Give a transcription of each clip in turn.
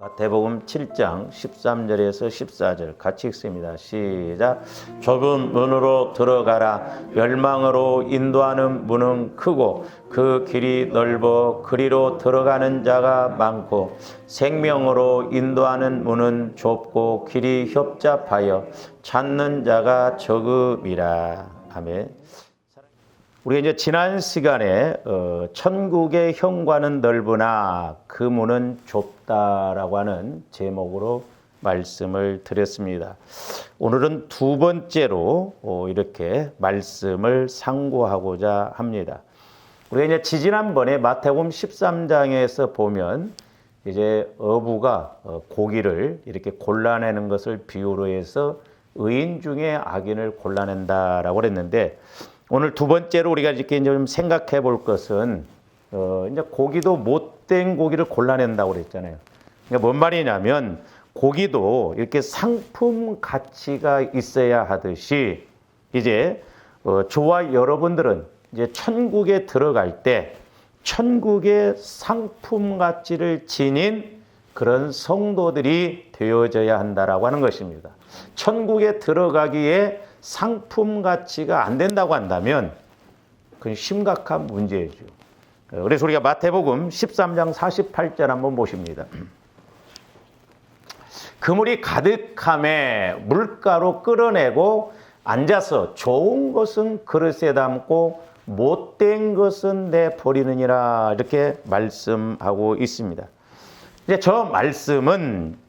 마태복음 7장 13절에서 14절 같이 읽습니다. 시작. 좁은 문으로 들어가라. 멸망으로 인도하는 문은 크고 그 길이 넓어 그리로 들어가는 자가 많고 생명으로 인도하는 문은 좁고 길이 협잡하여 찾는 자가 적음이라. 아멘. 우리가 이제 지난 시간에 천국의 현관은 넓으나 그 문은 좁다라고 하는 제목으로 말씀을 드렸습니다. 오늘은 두 번째로 이렇게 말씀을 상고하고자 합니다. 우리가 이제 지지난번에 마태복음 13장에서 보면 이제 어부가 고기를 이렇게 골라내는 것을 비유로 해서 의인 중에 악인을 골라낸다라고 그랬는데, 오늘 두 번째로 우리가 이렇게 좀 생각해 볼 것은 이제 고기도 못된 고기를 골라낸다고 그랬잖아요. 그러니까 뭔 말이냐면 고기도 이렇게 상품 가치가 있어야 하듯이 이제 저와 여러분들은 이제 천국에 들어갈 때 천국의 상품 가치를 지닌 그런 성도들이 되어져야 한다라고 하는 것입니다. 천국에 들어가기에 상품 가치가 안 된다고 한다면 그건 심각한 문제죠. 그래서 우리가 마태복음 13장 48절 한번 보십니다. 그물이 가득함에 물가로 끌어내고 앉아서 좋은 것은 그릇에 담고 못된 것은 내버리느니라, 이렇게 말씀하고 있습니다. 이제 저 말씀은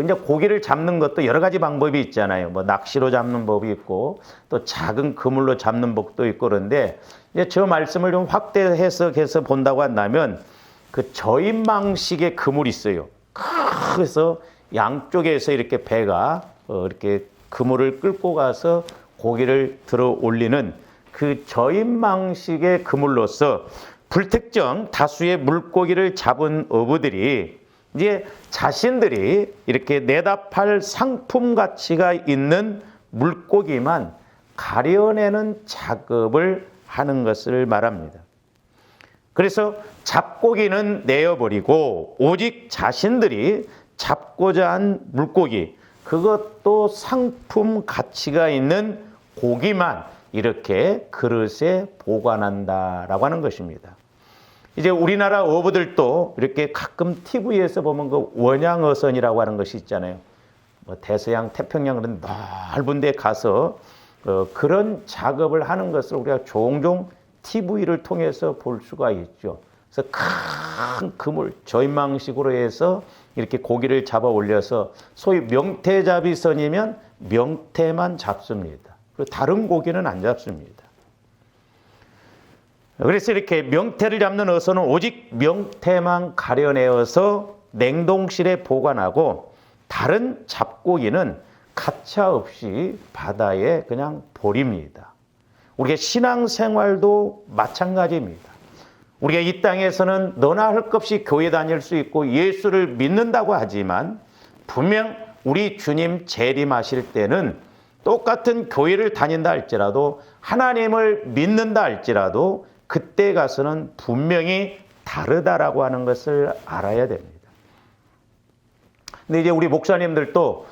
이제 고기를 잡는 것도 여러 가지 방법이 있잖아요. 뭐 낚시로 잡는 법이 있고 또 작은 그물로 잡는 법도 있고, 그런데 이제 저 말씀을 좀 확대 해석해서 본다고 한다면 그 저인망식의 그물이 있어요. 그래서 양쪽에서 이렇게 배가 이렇게 그물을 끌고 가서 고기를 들어 올리는 그 저인망식의 그물로서 불특정 다수의 물고기를 잡은 어부들이 이제 자신들이 이렇게 내다 팔 상품 가치가 있는 물고기만 가려내는 작업을 하는 것을 말합니다. 그래서 잡고기는 내어버리고 오직 자신들이 잡고자 한 물고기, 그것도 상품 가치가 있는 고기만 이렇게 그릇에 보관한다라고 하는 것입니다. 이제 우리나라 어부들도 이렇게 가끔 TV에서 보면 그 원양어선이라고 하는 것이 있잖아요. 뭐 대서양, 태평양 그런 넓은 데 가서 그런 작업을 하는 것을 우리가 종종 TV를 통해서 볼 수가 있죠. 그래서 큰 그물, 저인망식으로 해서 이렇게 고기를 잡아 올려서 소위 명태잡이선이면 명태만 잡습니다. 그리고 다른 고기는 안 잡습니다. 그래서 이렇게 명태를 잡는 어선은 오직 명태만 가려내어서 냉동실에 보관하고 다른 잡고기는 가차없이 바다에 그냥 버립니다. 우리가 신앙생활도 마찬가지입니다. 우리가 이 땅에서는 너나 할 것 없이 교회 다닐 수 있고 예수를 믿는다고 하지만 분명 우리 주님 재림하실 때는 똑같은 교회를 다닌다 할지라도 하나님을 믿는다 할지라도 그때 가서는 분명히 다르다라고 하는 것을 알아야 됩니다. 근데 이제 우리 목사님들도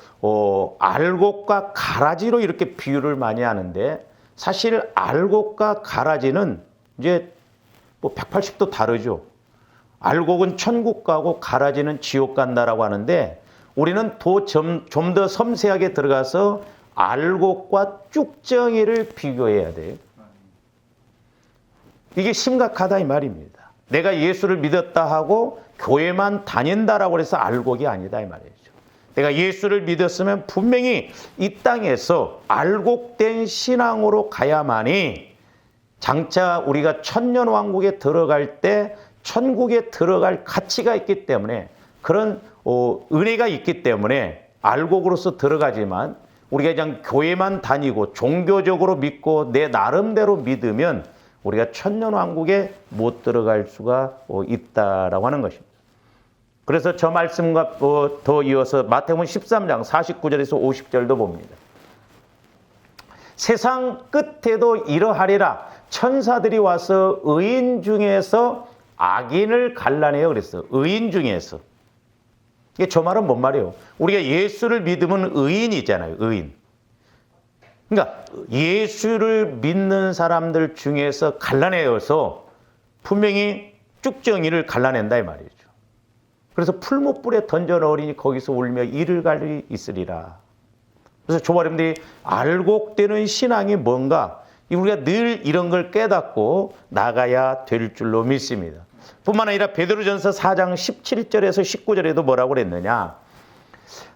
알곡과 가라지로 이렇게 비유를 많이 하는데, 사실 알곡과 가라지는 이제 뭐 180도 다르죠. 알곡은 천국 가고 가라지는 지옥 간다라고 하는데, 우리는 좀 더 섬세하게 들어가서 알곡과 쭉정이를 비교해야 돼요. 이게 심각하다 이 말입니다. 내가 예수를 믿었다 하고 교회만 다닌다라고 해서 알곡이 아니다 이 말이죠. 내가 예수를 믿었으면 분명히 이 땅에서 알곡된 신앙으로 가야만이 장차 우리가 천년왕국에 들어갈 때 천국에 들어갈 가치가 있기 때문에, 그런 은혜가 있기 때문에 알곡으로서 들어가지만 우리가 그냥 교회만 다니고 종교적으로 믿고 내 나름대로 믿으면 우리가 천년왕국에 못 들어갈 수가 있다라고 하는 것입니다. 그래서 저 말씀과 더 이어서 마태복음 13장 49절에서 50절도 봅니다. 세상 끝에도 이러하리라. 천사들이 와서 의인 중에서 악인을 갈라내요 그랬어요. 의인 중에서. 이게 저 말은 뭔 말이에요? 우리가 예수를 믿으면 의인이잖아요. 의인. 그러니까 예수를 믿는 사람들 중에서 갈라내어서 분명히 쭉정이를 갈라낸다 이 말이죠. 그래서 풀무불에 던져 넣으리니 거기서 울며 이를 갈리 있으리라. 그래서 조바님들이 알곡되는 신앙이 뭔가 우리가 늘 이런 걸 깨닫고 나가야 될 줄로 믿습니다. 뿐만 아니라 베드로전서 4장 17절에서 19절에도 뭐라고 그랬느냐.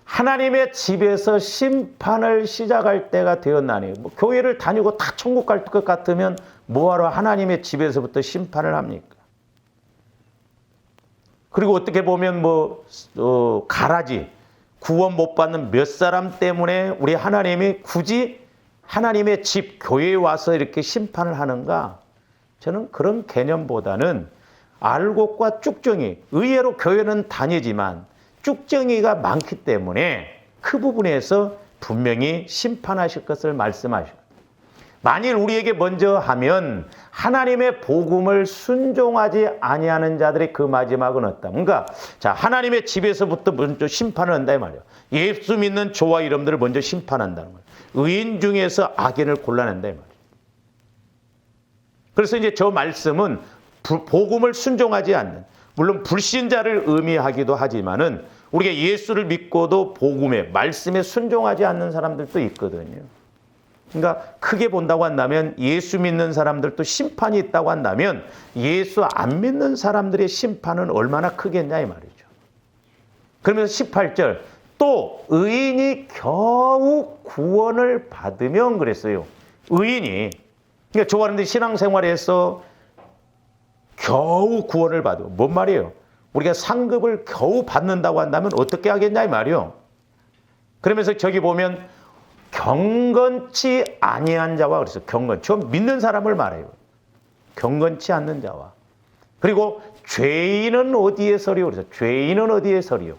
하나님의 집에서 심판을 시작할 때가 되었나니 뭐 교회를 다니고 다 천국 갈 것 같으면 뭐하러 하나님의 집에서부터 심판을 합니까? 그리고 어떻게 보면 가라지 구원 못 받는 몇 사람 때문에 우리 하나님이 굳이 하나님의 집 교회에 와서 이렇게 심판을 하는가? 저는 그런 개념보다는 알곡과 쭉정이, 의외로 교회는 다니지만 쭉정이가 많기 때문에 그 부분에서 분명히 심판하실 것을 말씀하시고, 만일 우리에게 먼저 하면 하나님의 복음을 순종하지 아니하는 자들의 그 마지막은 어떠? 그러니까 자, 하나님의 집에서부터 먼저 심판을 한다 이 말이에요. 예수 믿는 저와 여러분들을 먼저 심판한다는 거예요. 의인 중에서 악인을 골라낸다 이 말이에요. 그래서 이제 저 말씀은 복음을 순종하지 않는, 물론 불신자를 의미하기도 하지만은 우리가 예수를 믿고도 복음에, 말씀에 순종하지 않는 사람들도 있거든요. 그러니까 크게 본다고 한다면 예수 믿는 사람들도 심판이 있다고 한다면 예수 안 믿는 사람들의 심판은 얼마나 크겠냐 이 말이죠. 그러면서 18절 또 의인이 겨우 구원을 받으면 그랬어요. 의인이. 그러니까 좋아하는데 신앙생활에서 겨우 구원을 받으면 뭔 말이에요? 우리가 상급을 겨우 받는다고 한다면 어떻게 하겠냐 이 말이요. 그러면서 저기 보면 경건치 아니한 자와 그래서 저 믿는 사람을 말해요. 경건치 않는 자와. 그리고 죄인은 어디에 서리요? 그래서 죄인은 어디에 서리요?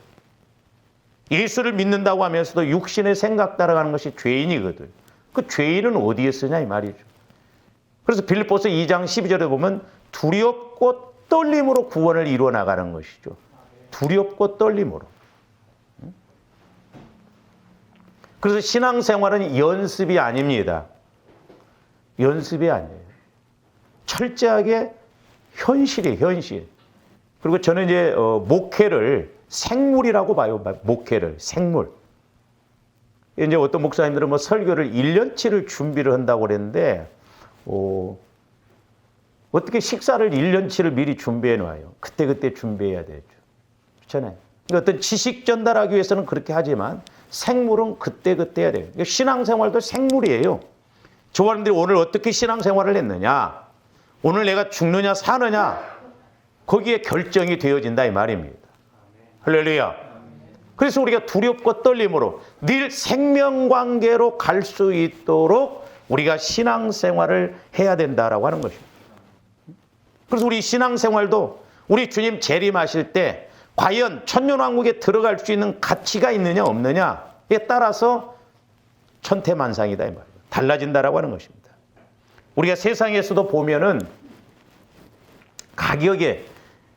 예수를 믿는다고 하면서도 육신의 생각 따라가는 것이 죄인이거든. 그 죄인은 어디에 쓰냐 이 말이죠. 그래서 빌립보서 2장 12절에 보면 두렵고 떨림으로 구원을 이루어 나가는 것이죠. 두렵고 떨림으로. 그래서 신앙생활은 연습이 아닙니다. 연습이 아니에요. 철저하게 현실이에요, 현실. 그리고 저는 이제 목회를 생물이라고 봐요. 목회를 생물. 이제 어떤 목사님들은 뭐 설교를 1년치를 준비를 한다고 그랬는데 어떻게 식사를 1년치를 미리 준비해 놔요. 그때그때 준비해야 되죠. 그렇잖아요. 그러니까 어떤 지식 전달하기 위해서는 그렇게 하지만 생물은 그때그때 해야 돼요. 신앙생활도 생물이에요. 조아님들이 오늘 어떻게 신앙생활을 했느냐, 오늘 내가 죽느냐 사느냐, 거기에 결정이 되어진다 이 말입니다. 할렐루야. 그래서 우리가 두렵고 떨림으로 늘 생명관계로 갈 수 있도록 우리가 신앙생활을 해야 된다라고 하는 것입니다. 그래서 우리 신앙생활도 우리 주님 재림하실 때 과연 천년왕국에 들어갈 수 있는 가치가 있느냐 없느냐에 따라서 천태만상이다 이 말이에요. 달라진다라고 하는 것입니다. 우리가 세상에서도 보면은 가격에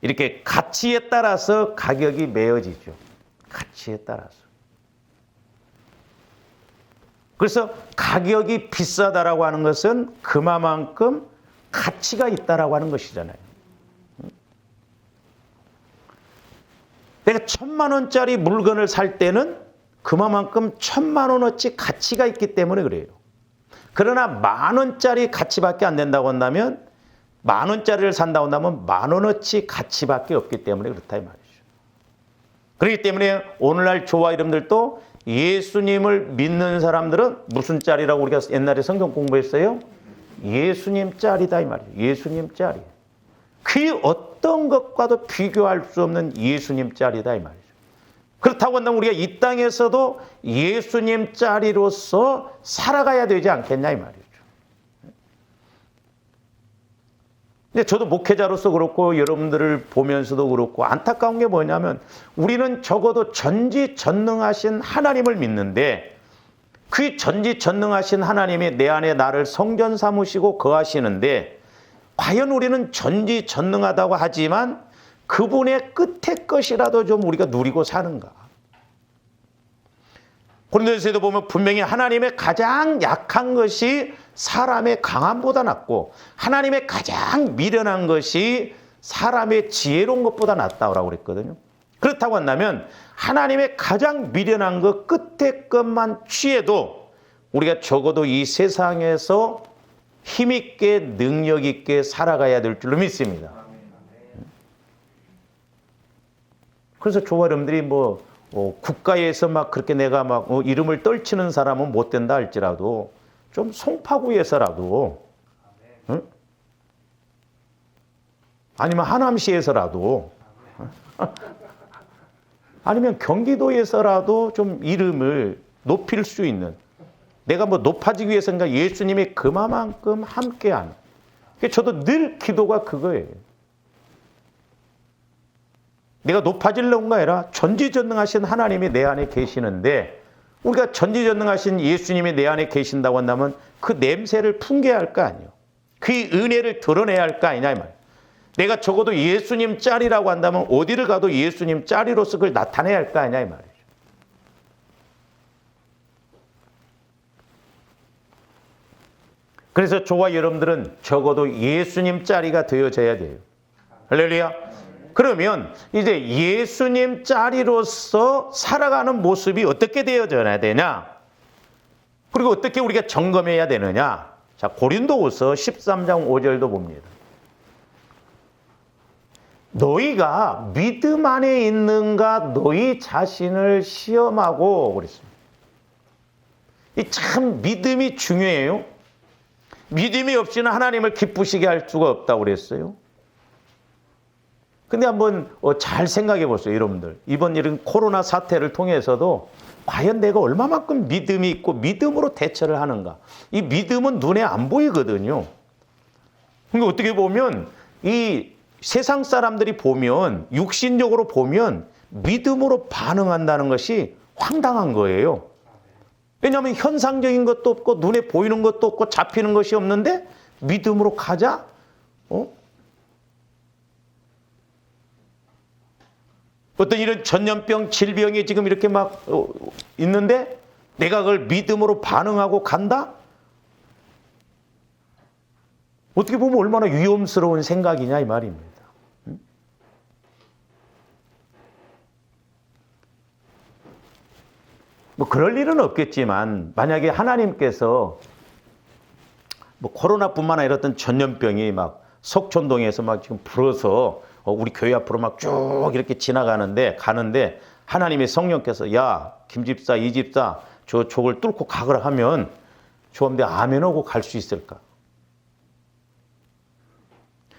이렇게 가치에 따라서 가격이 매어지죠. 가치에 따라서. 그래서 가격이 비싸다라고 하는 것은 그만큼 가치가 있다라고 하는 것이잖아요. 내가 1,000만 원짜리 물건을 살 때는 그만큼 1,000만 원어치 가치가 있기 때문에 그래요. 그러나 10,000원짜리 가치밖에 안 된다고 한다면 10,000원짜리를 산다고 한다면 10,000원어치 가치밖에 없기 때문에 그렇다 이 말이죠. 그렇기 때문에 오늘날 저와 여러분들도 예수님을 믿는 사람들은 무슨 짤이라고 우리가 옛날에 성경 공부했어요? 예수님 짤이다 이 말이에요. 예수님 짤이. 그 어떤 것과도 비교할 수 없는 예수님 짤이다 이 말이죠. 그렇다고 한다면 우리가 이 땅에서도 예수님 짤이로서 살아가야 되지 않겠냐 이 말이죠. 근데 저도 목회자로서 그렇고 여러분들을 보면서도 그렇고 안타까운 게 뭐냐면 우리는 적어도 전지전능하신 하나님을 믿는데 그 전지전능하신 하나님이 내 안에 나를 성전 삼으시고 거하시는데 과연 우리는 전지전능하다고 하지만 그분의 끝의 것이라도 좀 우리가 누리고 사는가. 고린도전서에도 보면 분명히 하나님의 가장 약한 것이 사람의 강함보다 낫고 하나님의 가장 미련한 것이 사람의 지혜로운 것보다 낫다고 그랬거든요. 그렇다고 한다면 하나님의 가장 미련한 것 끝의 것만 취해도 우리가 적어도 이 세상에서 힘있게 능력있게 살아가야 될 줄로 믿습니다. 그래서 저와 여러분들이 국가에서 막 그렇게 내가 막 이름을 떨치는 사람은 못 된다 할지라도 좀 송파구에서라도, 응? 아니면 하남시에서라도, 아니면 경기도에서라도 좀 이름을 높일 수 있는, 내가 높아지기 위해서인가 예수님이 그만큼 함께하는. 저도 늘 기도가 그거예요. 내가 높아지려고가 아니라 전지전능하신 하나님이 내 안에 계시는데 우리가 전지전능하신 예수님이 내 안에 계신다고 한다면 그 냄새를 풍겨야 할 거 아니에요. 그 은혜를 드러내야 할 거 아니냐 이 말이에요. 내가 적어도 예수님 짤이라고 한다면 어디를 가도 예수님 짤이로서 그걸 나타내야 할 거 아니냐 이 말이에요. 그래서 저와 여러분들은 적어도 예수님 짤이가 되어져야 돼요. 할렐루야. 그러면 이제 예수님 짤이로서 살아가는 모습이 어떻게 되어져야 되냐? 그리고 어떻게 우리가 점검해야 되느냐? 자, 고린도후서 13장 5절도 봅니다. 너희가 믿음 안에 있는가 너희 자신을 시험하고 그랬습니다. 이 참 믿음이 중요해요. 믿음이 없이는 하나님을 기쁘시게 할 수가 없다고 그랬어요. 근데 한번 잘 생각해 보세요, 여러분들. 이번 이런 코로나 사태를 통해서도 과연 내가 얼마만큼 믿음이 있고 믿음으로 대처를 하는가. 이 믿음은 눈에 안 보이거든요. 그러니까 어떻게 보면 이 세상 사람들이 보면 육신적으로 보면 믿음으로 반응한다는 것이 황당한 거예요. 왜냐하면 현상적인 것도 없고 눈에 보이는 것도 없고 잡히는 것이 없는데 믿음으로 가자? 어떤 이런 전염병, 질병이 지금 이렇게 막 있는데 내가 그걸 믿음으로 반응하고 간다? 어떻게 보면 얼마나 위험스러운 생각이냐 이 말입니다. 그럴 일은 없겠지만 만약에 하나님께서 코로나뿐만 아니라 어떤 전염병이 막 석촌동에서 막 지금 불어서 우리 교회 앞으로 막 쭉 이렇게 가는데 하나님의 성령께서 야, 김 집사, 이 집사 저쪽을 뚫고 가거라 하면 저한테 아멘 하고 갈 수 있을까?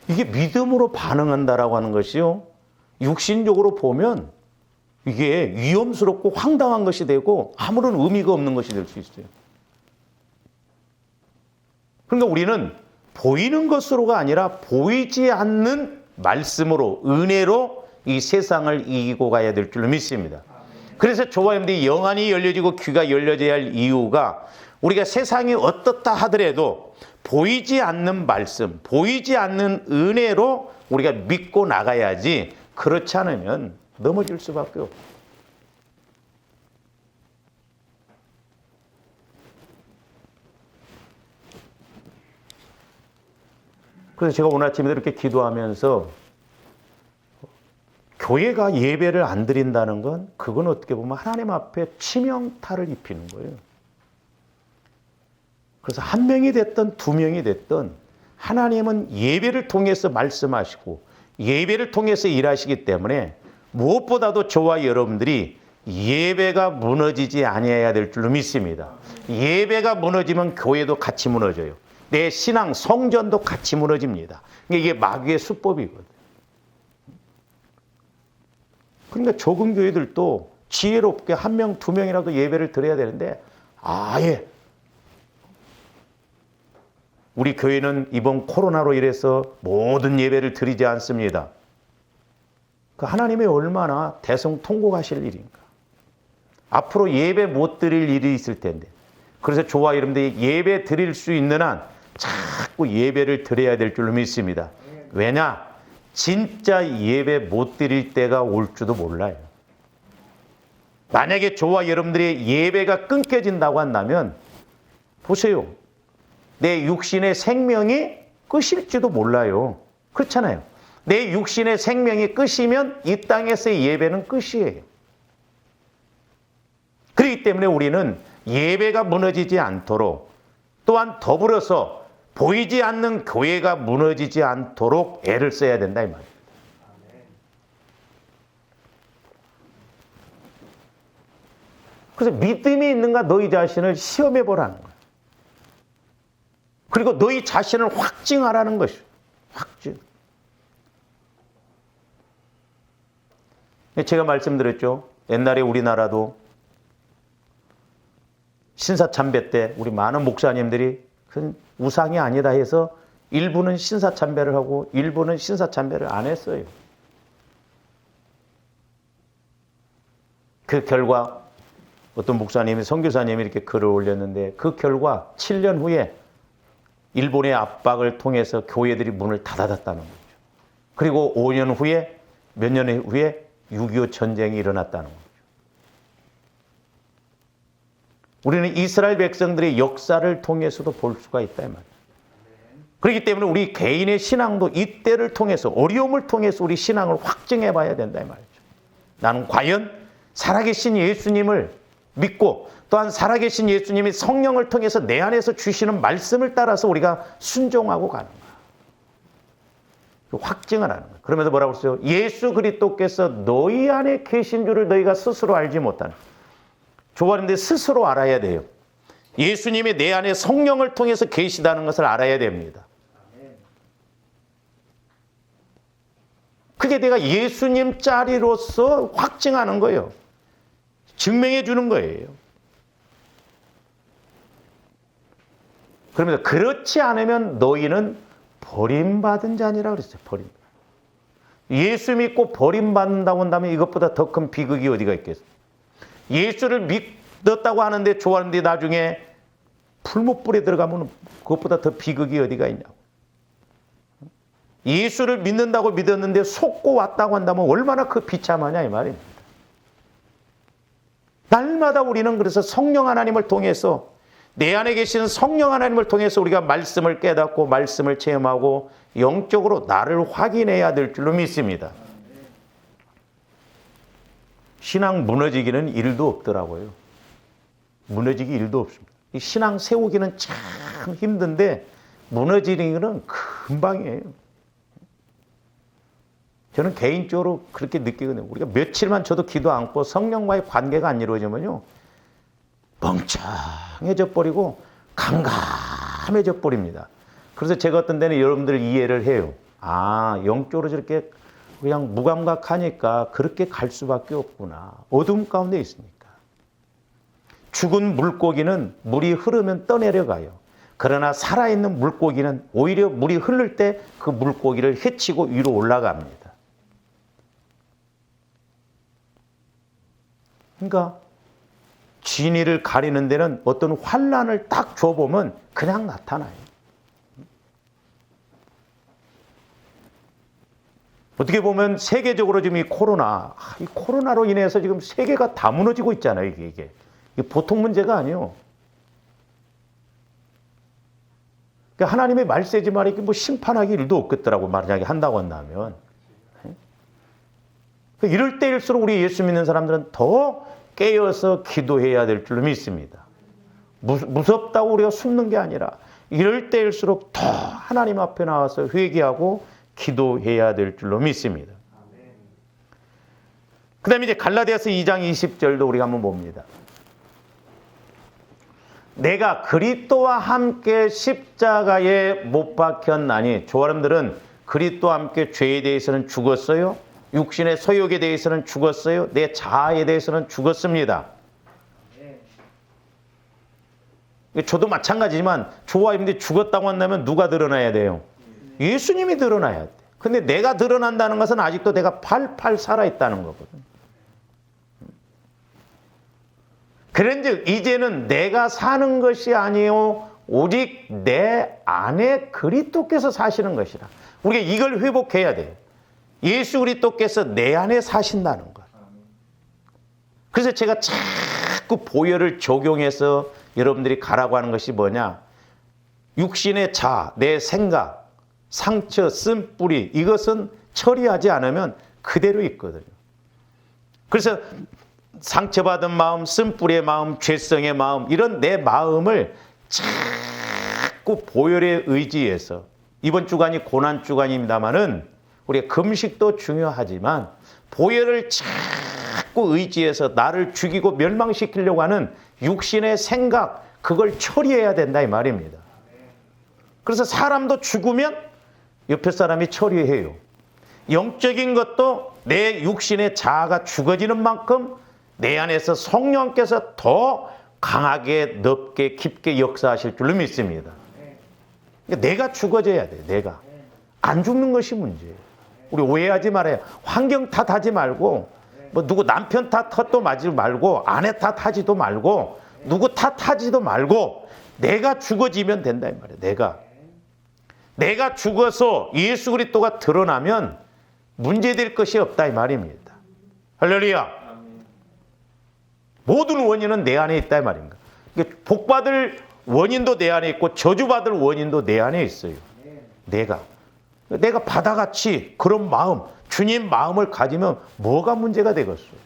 이게 믿음으로 반응한다라고 하는 것이요. 육신적으로 보면 이게 위험스럽고 황당한 것이 되고 아무런 의미가 없는 것이 될 수 있어요. 그러니까 우리는 보이는 것으로가 아니라 보이지 않는 말씀으로 은혜로 이 세상을 이기고 가야 될 줄로 믿습니다. 그래서 저와 여러분들이 영안이 열려지고 귀가 열려져야 할 이유가 우리가 세상이 어떻다 하더라도 보이지 않는 말씀, 보이지 않는 은혜로 우리가 믿고 나가야지 그렇지 않으면 넘어질 수밖에 없어요. 그래서 제가 오늘 아침에 이렇게 기도하면서 교회가 예배를 안 드린다는 건 그건 어떻게 보면 하나님 앞에 치명타를 입히는 거예요. 그래서 한 명이 됐든 두 명이 됐든 하나님은 예배를 통해서 말씀하시고 예배를 통해서 일하시기 때문에 무엇보다도 저와 여러분들이 예배가 무너지지 아니해야 될 줄로 믿습니다. 예배가 무너지면 교회도 같이 무너져요. 내 신앙, 성전도 같이 무너집니다. 이게 마귀의 수법이거든. 그러니까 적은 교회들도 지혜롭게 한 명, 두 명이라도 예배를 드려야 되는데 아예 우리 교회는 이번 코로나로 인해서 모든 예배를 드리지 않습니다. 그 하나님이 얼마나 대성통곡하실 일인가. 앞으로 예배 못 드릴 일이 있을 텐데. 그래서 저와 여러분들이 예배 드릴 수 있는 한 자꾸 예배를 드려야 될 줄로 믿습니다. 왜냐? 진짜 예배 못 드릴 때가 올지도 몰라요. 만약에 저와 여러분들의 예배가 끊겨진다고 한다면 보세요. 내 육신의 생명이 끝일지도 몰라요. 그렇잖아요. 내 육신의 생명이 끝이면 이 땅에서의 예배는 끝이에요. 그렇기 때문에 우리는 예배가 무너지지 않도록, 또한 더불어서 보이지 않는 교회가 무너지지 않도록 애를 써야 된다 이 말이에요. 그래서 믿음이 있는가 너희 자신을 시험해 보라는 거예요. 그리고 너희 자신을 확증하라는 것이에요. 확증. 제가 말씀드렸죠. 옛날에 우리나라도 신사참배 때 우리 많은 목사님들이 큰 우상이 아니다 해서 일부는 신사참배를 하고 일부는 신사참배를 안 했어요. 그 결과 어떤 목사님이, 선교사님이 이렇게 글을 올렸는데 그 결과 7년 후에 일본의 압박을 통해서 교회들이 문을 닫아놨다는 거죠. 그리고 5년 후에, 몇 년 후에 6.25 전쟁이 일어났다는 거죠. 우리는 이스라엘 백성들의 역사를 통해서도 볼 수가 있다 이 말이에요. 그렇기 때문에 우리 개인의 신앙도 이때를 통해서, 어려움을 통해서 우리 신앙을 확증해 봐야 된다 이 말이죠. 나는 과연 살아계신 예수님을 믿고 또한 살아계신 예수님이 성령을 통해서 내 안에서 주시는 말씀을 따라서 우리가 순종하고 가는 거야. 확증을 하는 거야. 그러면서 뭐라고 했어요? 예수 그리스도께서 너희 안에 계신 줄을 너희가 스스로 알지 못하는. 조바님들 스스로 알아야 돼요. 예수님이 내 안에 성령을 통해서 계시다는 것을 알아야 됩니다. 그게 내가 예수님 자리로서 확증하는 거예요. 증명해 주는 거예요. 그러면서 그렇지 않으면 너희는 버림받은 자니라 그랬어요. 버림. 예수 믿고 버림받는다고 한다면 이것보다 더 큰 비극이 어디가 있겠어요. 예수를 믿었다고 하는데 좋아하는데 나중에 풀무불에 들어가면 그것보다 더 비극이 어디가 있냐고. 예수를 믿는다고 믿었는데 속고 왔다고 한다면 얼마나 그 비참하냐 이 말입니다. 날마다 우리는 그래서 성령 하나님을 통해서, 내 안에 계신 성령 하나님을 통해서 우리가 말씀을 깨닫고 말씀을 체험하고 영적으로 나를 확인해야 될 줄로 믿습니다. 신앙 무너지기는 일도 없더라고요. 무너지기 일도 없습니다. 이 신앙 세우기는 참 힘든데 무너지는 것은 금방이에요. 저는 개인적으로 그렇게 느끼거든요. 우리가 며칠만 저도 기도 않고 성령과의 관계가 안 이루어지면요, 멍청해져 버리고 감감해져 버립니다. 그래서 제가 어떤 데는 여러분들 이해를 해요. 아, 영적으로 저렇게 그냥 무감각하니까 그렇게 갈 수밖에 없구나. 어둠 가운데 있으니까. 죽은 물고기는 물이 흐르면 떠내려가요. 그러나 살아있는 물고기는 오히려 물이 흐를 때 그 물고기를 헤치고 위로 올라갑니다. 그러니까 진리를 가리는 데는 어떤 환난을 딱 줘보면 그냥 나타나요. 어떻게 보면 세계적으로 지금 이 코로나로 인해서 지금 세계가 다 무너지고 있잖아요. 이게 보통 문제가 아니에요. 그러니까 하나님의 말세지 말이 뭐 심판하기 일도 없겠더라고, 만약에 한다고 한다면. 이럴 때일수록 우리 예수 믿는 사람들은 더 깨어서 기도해야 될 줄로 믿습니다. 무섭다고 우리가 숨는 게 아니라 이럴 때일수록 더 하나님 앞에 나와서 회개하고 기도해야 될 줄로 믿습니다. 그 다음에 이제 갈라디아서 2장 20절도 우리가 한번 봅니다. 내가 그리스도와 함께 십자가에 못 박혔나니, 조아람들은 그리스도와 함께 죄에 대해서는 죽었어요. 육신의 소욕에 대해서는 죽었어요. 내 자아에 대해서는 죽었습니다. 저도 마찬가지지만 저와 여러분들이 죽었다고 한다면 누가 드러나야 돼요? 예수님이 드러나야 돼. 근데 내가 드러난다는 것은 아직도 내가 팔팔 살아있다는 거거든. 그런즉 이제는 내가 사는 것이 아니요 오직 내 안에 그리스도께서 사시는 것이라. 우리가 이걸 회복해야 돼요. 예수 그리스도께서 내 안에 사신다는 것. 그래서 제가 자꾸 보혈을 적용해서 여러분들이 가라고 하는 것이 뭐냐? 육신의 자, 내 생각, 상처, 쓴뿌리, 이것은 처리하지 않으면 그대로 있거든요. 그래서 상처받은 마음, 쓴뿌리의 마음, 죄성의 마음, 이런 내 마음을 자꾸 보혈의 의지에서, 이번 주간이 고난 주간입니다마는 우리가 금식도 중요하지만 보혈을 자꾸 의지해서 나를 죽이고 멸망시키려고 하는 육신의 생각, 그걸 처리해야 된다 이 말입니다. 그래서 사람도 죽으면 옆에 사람이 처리해요. 영적인 것도 내 육신의 자아가 죽어지는 만큼 내 안에서 성령께서 더 강하게 넓게 깊게 역사하실 줄로 믿습니다. 그러니까 내가 죽어져야 돼요. 내가. 안 죽는 것이 문제예요. 우리 오해하지 말아요. 환경 탓하지 말고 뭐 누구 남편 탓도 하지 말고 아내 탓하지도 말고 누구 탓하지도 말고 내가 죽어지면 된다 이 말이에요. 내가 죽어서 예수 그리스도가 드러나면 문제될 것이 없다 이 말입니다. 할렐루야. 모든 원인은 내 안에 있다 이 말입니다. 복받을 원인도 내 안에 있고 저주받을 원인도 내 안에 있어요. 내가 바다같이 그런 마음, 주님 마음을 가지면 뭐가 문제가 되겠어요?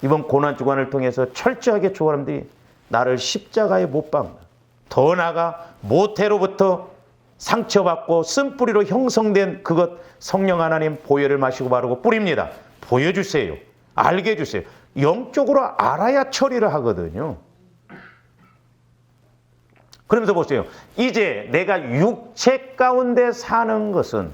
이번 고난주간을 통해서 철저하게 주님들이 나를 십자가에 못 박는, 더 나아가 모태로부터 상처받고 쓴뿌리로 형성된 그것 성령 하나님 보혈을 마시고 바르고 뿌립니다. 보여주세요. 알게 해주세요. 영적으로 알아야 처리를 하거든요. 그러면서 보세요. 이제 내가 육체 가운데 사는 것은,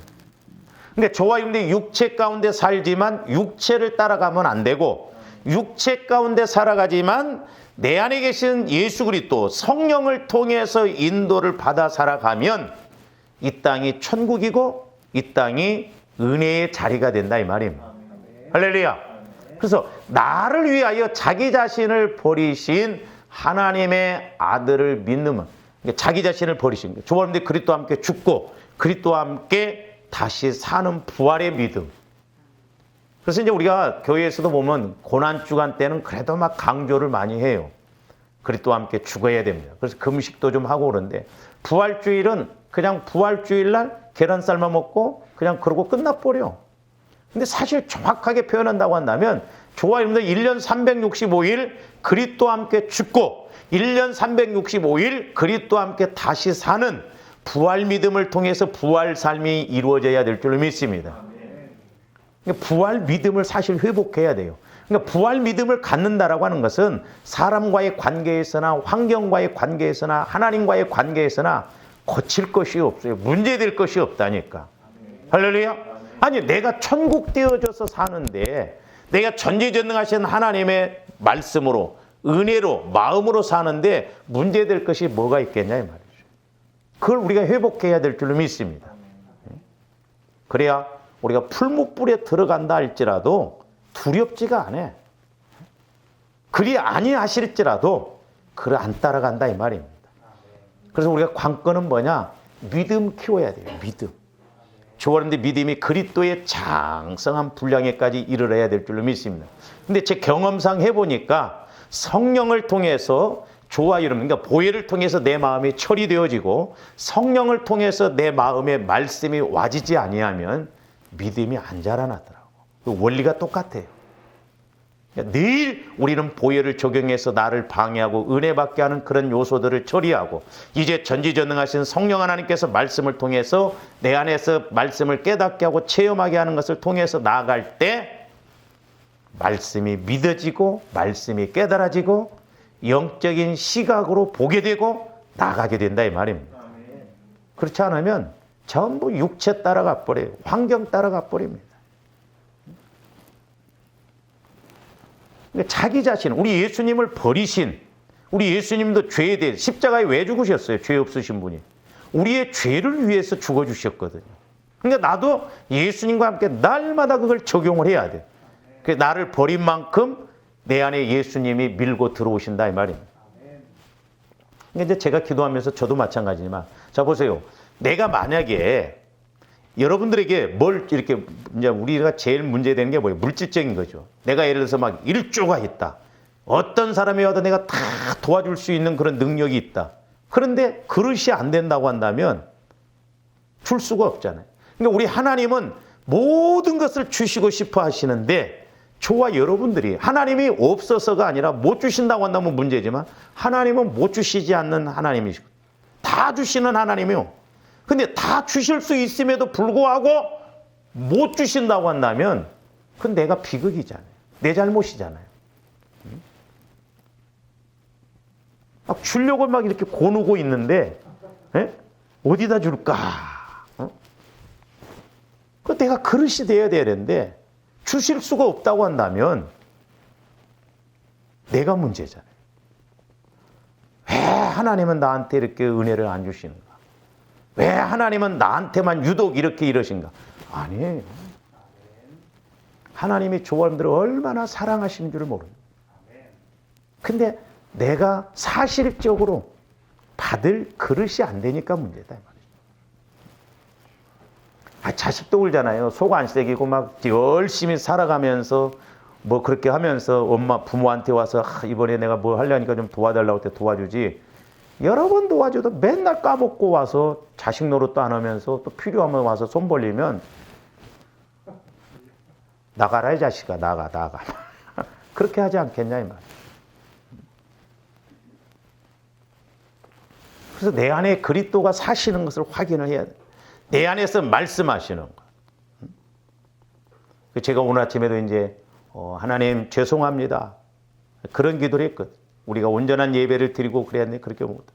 근데 저와 여러분들이 육체 가운데 살지만 육체를 따라가면 안 되고, 육체 가운데 살아가지만 내 안에 계신 예수 그리스도 성령을 통해서 인도를 받아 살아가면 이 땅이 천국이고 이 땅이 은혜의 자리가 된다 이 말입니다. 할렐루야. 그래서 나를 위하여 자기 자신을 버리신 하나님의 아들을 믿는, 자기 자신을 버리신 거예요. 주님들 그리스도와 함께 죽고 그리스도와 함께 다시 사는 부활의 믿음. 그래서 이제 우리가 교회에서도 보면 고난주간 때는 그래도 막 강조를 많이 해요. 그리스도와 함께 죽어야 됩니다. 그래서 금식도 좀 하고 그러는데, 부활주일은 그냥 부활주일날 계란 삶아 먹고 그냥 그러고 끝나버려. 근데 사실 정확하게 표현한다고 한다면 저와 여러분들 1년 365일 그리스도와 함께 죽고 1년 365일 그리스도와 함께 다시 사는 부활 믿음을 통해서 부활 삶이 이루어져야 될 줄로 믿습니다. 그러니까 부활 믿음을 사실 회복해야 돼요. 그러니까 부활 믿음을 갖는다라고 하는 것은 사람과의 관계에서나 환경과의 관계에서나 하나님과의 관계에서나 거칠 것이 없어요. 문제될 것이 없다니까. 할렐루야. 아니 내가 천국 되어져서 사는데, 내가 전지전능하신 하나님의 말씀으로 은혜로 마음으로 사는데 문제될 것이 뭐가 있겠냐 이 말이죠. 그걸 우리가 회복해야 될 줄로 믿습니다. 그래야 우리가 풀무불에 들어간다 할지라도 두렵지가 않아. 그리 아니하실지라도 그를 안 따라간다 이 말입니다. 그래서 우리가 관건은 뭐냐? 믿음 키워야 돼요. 믿음. 저런데 믿음이 그리스도의 장성한 분량에까지 이르러야 될 줄로 믿습니다. 근데 제 경험상 해보니까 성령을 통해서 저와 여러분, 그러니까 보혈을 통해서 내 마음이 처리되어지고 성령을 통해서 내 마음에 말씀이 와지지 아니하면 믿음이 안 자라나더라고. 그 원리가 똑같아요. 그러니까 늘 우리는 보혈을 적용해서 나를 방해하고 은혜받게 하는 그런 요소들을 처리하고, 이제 전지전능하신 성령 하나님께서 말씀을 통해서 내 안에서 말씀을 깨닫게 하고 체험하게 하는 것을 통해서 나아갈 때 말씀이 믿어지고 말씀이 깨달아지고 영적인 시각으로 보게 되고 나가게 된다 이 말입니다. 그렇지 않으면 전부 육체 따라가 버려요. 환경 따라가 버립니다. 자기 자신, 우리 예수님을 버리신, 우리 예수님도 죄에 대해 십자가에 왜 죽으셨어요? 죄 없으신 분이. 우리의 죄를 위해서 죽어주셨거든요. 그러니까 나도 예수님과 함께 날마다 그걸 적용을 해야 돼. 그래서 나를 버린 만큼 내 안에 예수님이 밀고 들어오신다 이 말입니다. 그러니까 이제 제가 기도하면서 저도 마찬가지지만, 자 보세요. 내가 만약에 여러분들에게 뭘 이렇게 이제 우리가 제일 문제되는 게 뭐예요? 물질적인 거죠. 내가 예를 들어서 막 일조가 있다. 어떤 사람이 와도 내가 다 도와줄 수 있는 그런 능력이 있다. 그런데 그릇이 안 된다고 한다면 줄 수가 없잖아요. 그러니까 우리 하나님은 모든 것을 주시고 싶어 하시는데 저와 여러분들이 하나님이 없어서가 아니라 못 주신다고 한다면 문제지만 하나님은 못 주시지 않는 하나님이시고 다 주시는 하나님이요. 근데 다 주실 수 있음에도 불구하고 못 주신다고 한다면 그건 내가 비극이잖아요. 내 잘못이잖아요. 막 주려고 막 이렇게 고누고 있는데 어디다 줄까? 그 내가 그릇이 돼야 되는데 주실 수가 없다고 한다면 내가 문제잖아요. 왜 하나님은 나한테 이렇게 은혜를 안 주시는가? 왜 하나님은 나한테만 유독 이렇게 이러신가? 아니에요. 하나님이 조원들을 얼마나 사랑하시는 줄을 모릅니다. 근데 내가 사실적으로 받을 그릇이 안 되니까 문제다. 자식도 울잖아요. 속 안 새기고 막 열심히 살아가면서 뭐 그렇게 하면서 엄마 부모한테 와서 이번에 내가 뭐 하려니까 좀 도와달라고 할 때 도와주지. 여러 번 도와줘도 맨날 까먹고 와서 자식 노릇도 안 하면서 또 필요하면 와서 손 벌리면 나가라 이 자식아 나가. 그렇게 하지 않겠냐 이 말. 그래서 내 안에 그리스도가 사시는 것을 확인을 해야 돼. 내 안에서 말씀하시는 거. 제가 오늘 아침에도 이제 하나님 죄송합니다. 그런 기도를 했거든. 우리가 온전한 예배를 드리고 그래야 되는데 그렇게 못.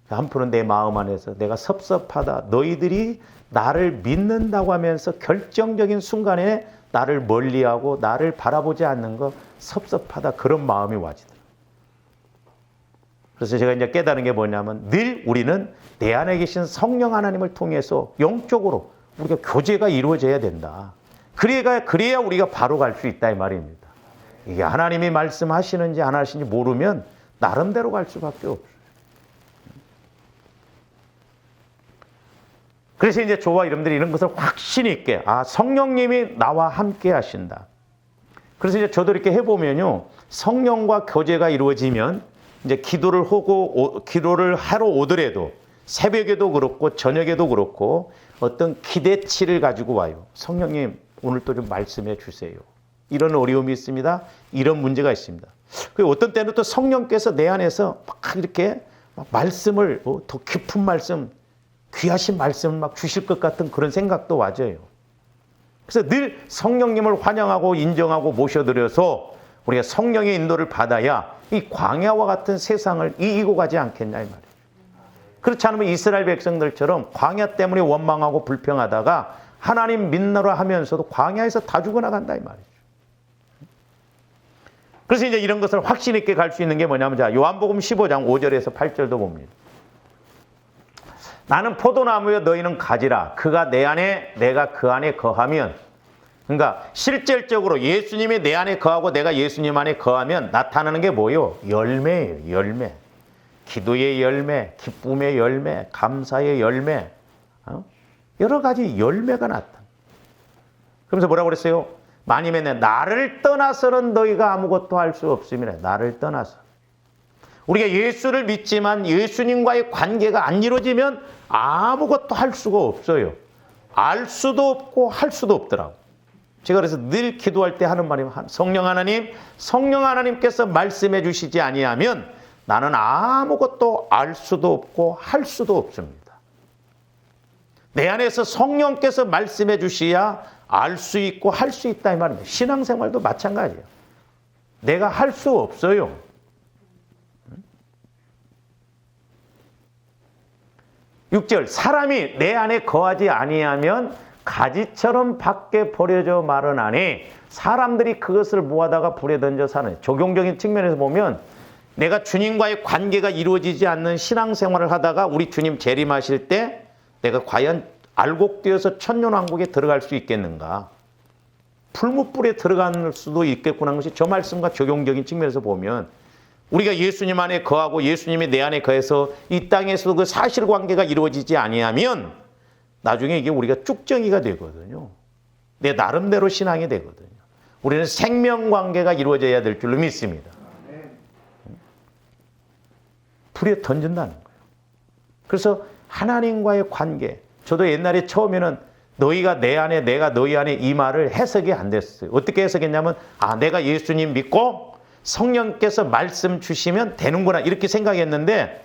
한편은 내 마음 안에서 내가 섭섭하다. 너희들이 나를 믿는다고 하면서 결정적인 순간에 나를 멀리하고 나를 바라보지 않는 거 섭섭하다. 그런 마음이 와지더라고요. 그래서 제가 이제 깨달은 게 뭐냐면 늘 우리는 내 안에 계신 성령 하나님을 통해서 영적으로 우리가 교제가 이루어져야 된다. 그래야 우리가 바로 갈 수 있다 이 말입니다. 이게 하나님이 말씀하시는지 안 하시는지 모르면 나름대로 갈 수밖에 없어요. 그래서 이제 저와 여러분들이 이런 것을 확신 있게 성령님이 나와 함께 하신다. 그래서 이제 저도 이렇게 해보면요. 성령과 교제가 이루어지면 이제 기도를 하러 오더라도 새벽에도 그렇고 저녁에도 그렇고 어떤 기대치를 가지고 와요. 성령님 오늘 또 좀 말씀해 주세요. 이런 어려움이 있습니다. 이런 문제가 있습니다. 그리고 어떤 때는 또 성령께서 내 안에서 막 이렇게 막 말씀을 더 깊은 말씀, 귀하신 말씀을 막 주실 것 같은 그런 생각도 와져요. 그래서 늘 성령님을 환영하고 인정하고 모셔드려서 우리가 성령의 인도를 받아야 이 광야와 같은 세상을 이기고 가지 않겠냐 이 말이에요. 그렇지 않으면 이스라엘 백성들처럼 광야 때문에 원망하고 불평하다가 하나님 믿노라 하면서도 광야에서 다 죽어나간다 이 말이죠. 그래서 이제 이런 것을 확신 있게 갈 수 있는 게 뭐냐면 요한복음 15장 5절에서 8절도 봅니다. 나는 포도나무여 너희는 가지라. 그가 내 안에 내가 그 안에 거하면, 그러니까 실질적으로 예수님이 내 안에 거하고 내가 예수님 안에 거하면 나타나는 게 뭐예요? 열매예요. 열매. 기도의 열매, 기쁨의 열매, 감사의 열매, 여러 가지 열매가 나타나. 그러면서 뭐라고 그랬어요? 마님의 나를 떠나서는 너희가 아무것도 할 수 없음이래. 나를 떠나서. 우리가 예수를 믿지만 예수님과의 관계가 안 이루어지면 아무것도 할 수가 없어요. 알 수도 없고 할 수도 없더라고. 제가 그래서 늘 기도할 때 하는 말이 성령 하나님께서 말씀해 주시지 아니하면 나는 아무것도 알 수도 없고 할 수도 없습니다. 내 안에서 성령께서 말씀해 주셔야 알 수 있고 할 수 있다 이 말입니다. 신앙생활도 마찬가지예요. 내가 할 수 없어요. 6절 사람이 내 안에 거하지 아니하면 가지처럼 밖에 버려져 마르나니 사람들이 그것을 모아다가 불에 던져 사는. 적용적인 측면에서 보면 내가 주님과의 관계가 이루어지지 않는 신앙생활을 하다가 우리 주님 재림하실 때 내가 과연 알곡되어서 천년왕국에 들어갈 수 있겠는가? 풀무불에 들어갈 수도 있겠구나 하는 것이 저 말씀과 적용적인 측면에서 보면 우리가 예수님 안에 거하고 예수님이 내 안에 거해서 이 땅에서 그 사실관계가 이루어지지 아니하면 나중에 이게 우리가 쭉정이가 되거든요. 내 나름대로 신앙이 되거든요. 우리는 생명관계가 이루어져야 될 줄로 믿습니다. 불에 던진다는 거예요. 그래서 하나님과의 관계, 저도 옛날에 처음에는 너희가 내 안에 내가 너희 안에 이 말을 해석이 안 됐어요. 어떻게 해석했냐면 내가 예수님 믿고 성령께서 말씀 주시면 되는구나 이렇게 생각했는데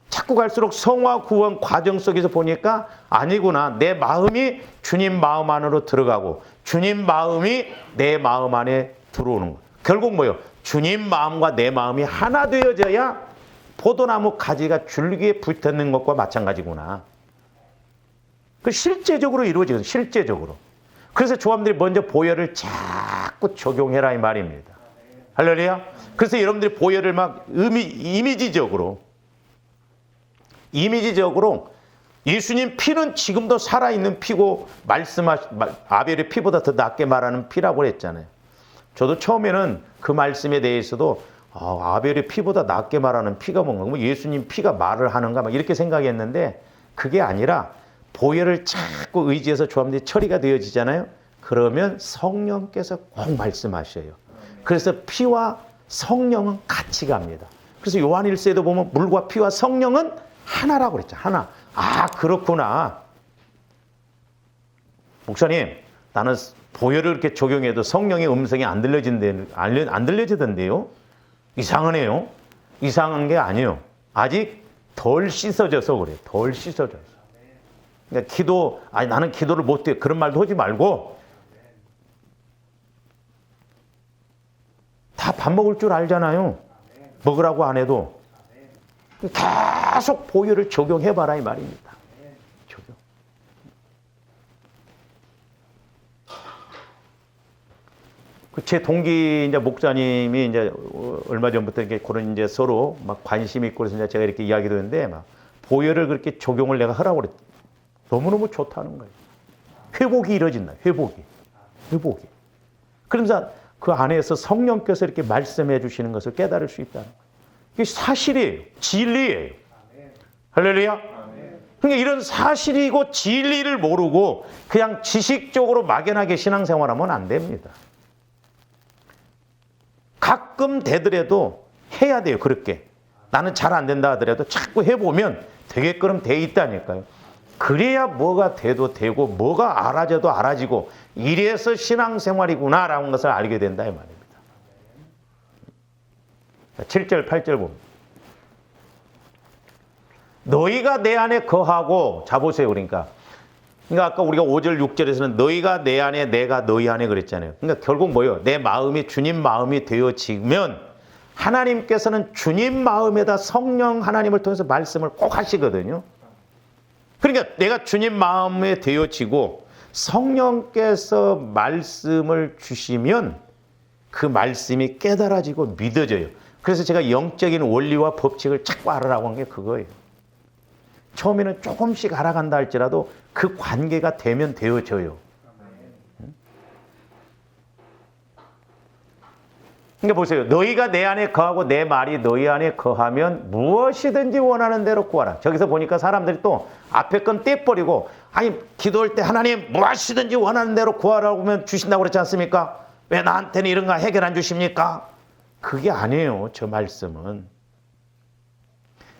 자꾸 갈수록 성화 구원 과정 속에서 보니까 아니구나. 내 마음이 주님 마음 안으로 들어가고 주님 마음이 내 마음 안에 들어오는 거예요. 결국 뭐예요? 주님 마음과 내 마음이 하나 되어져야 포도나무 가지가 줄기에 붙어있는 것과 마찬가지구나. 그 실제적으로 이루어지거든요. 실제적으로. 그래서 조합들이 먼저 보혈을 자꾸 적용해라 이 말입니다. 할렐루야. 그래서 여러분들이 보혈을 막 이미지적으로 예수님 피는 지금도 살아있는 피고 아벨의 피보다 더 낫게 말하는 피라고 했잖아요. 저도 처음에는 그 말씀에 대해서도 아벨의 피보다 낫게 말하는 피가 뭔가, 예수님 피가 말을 하는가 막 이렇게 생각했는데 그게 아니라 보혈을 자꾸 의지해서 조합들이 처리가 되어지잖아요. 그러면 성령께서 꼭 말씀하셔요. 그래서 피와 성령은 같이 갑니다. 그래서 요한 1서에도 보면 물과 피와 성령은 하나라고 그랬죠. 하나. 그렇구나. 목사님, 나는 보혈을 이렇게 적용해도 성령의 음성이 안 들려지던데요? 이상하네요. 이상한 게 아니에요. 아직 덜 씻어져서 그래요. 덜 씻어져서. 그러니까 나는 기도를 못해. 그런 말도 하지 말고 다 밥 먹을 줄 알잖아요. 먹으라고 안 해도. 계속 보혈을 적용해봐라 이 말입니다. 적용. 제 동기 이제 목사님이 이제 얼마 전부터 이렇게 그런 이제 서로 막 관심 있고 그래서 이제 제가 이렇게 이야기도 했는데 막 보혈을 그렇게 적용을 내가 하라고 그랬. 너무너무 좋다는 거예요. 회복이 이루어진다. 회복이. 그러면서 그 안에서 성령께서 이렇게 말씀해 주시는 것을 깨달을 수 있다는 거예요. 이게 사실이에요. 진리예요. 할렐루야. 그러니까 이런 사실이고 진리를 모르고 그냥 지식적으로 막연하게 신앙생활하면 안 됩니다. 가끔 되더라도 해야 돼요. 그렇게. 나는 잘 안 된다 하더라도 자꾸 해보면 되게끔 돼 있다니까요. 그래야 뭐가 돼도 되고 뭐가 알아져도 알아지고 이래서 신앙생활이구나라는 것을 알게 된다 이 말입니다. 7절 8절 봅니다. 너희가 내 안에 거하고 자보세요. 그러니까 아까 우리가 5절 6절에서는 너희가 내 안에 내가 너희 안에 그랬잖아요. 그러니까 결국 뭐예요? 내 마음이 주님 마음이 되어지면 하나님께서는 주님 마음에다 성령 하나님을 통해서 말씀을 꼭 하시거든요. 그러니까 내가 주님 마음에 되어지고 성령께서 말씀을 주시면 그 말씀이 깨달아지고 믿어져요. 그래서 제가 영적인 원리와 법칙을 자꾸 알아라고 한 게 그거예요. 처음에는 조금씩 알아간다 할지라도 그 관계가 되면 되어져요. 그러니까 보세요. 너희가 내 안에 거하고 내 말이 너희 안에 거하면 무엇이든지 원하는 대로 구하라. 저기서 보니까 사람들이 또 앞에 건 떼버리고 기도할 때 하나님 무엇이든지 원하는 대로 구하라고 하면 주신다고 그랬지 않습니까? 왜 나한테는 이런 거 해결 안 주십니까? 그게 아니에요. 저 말씀은.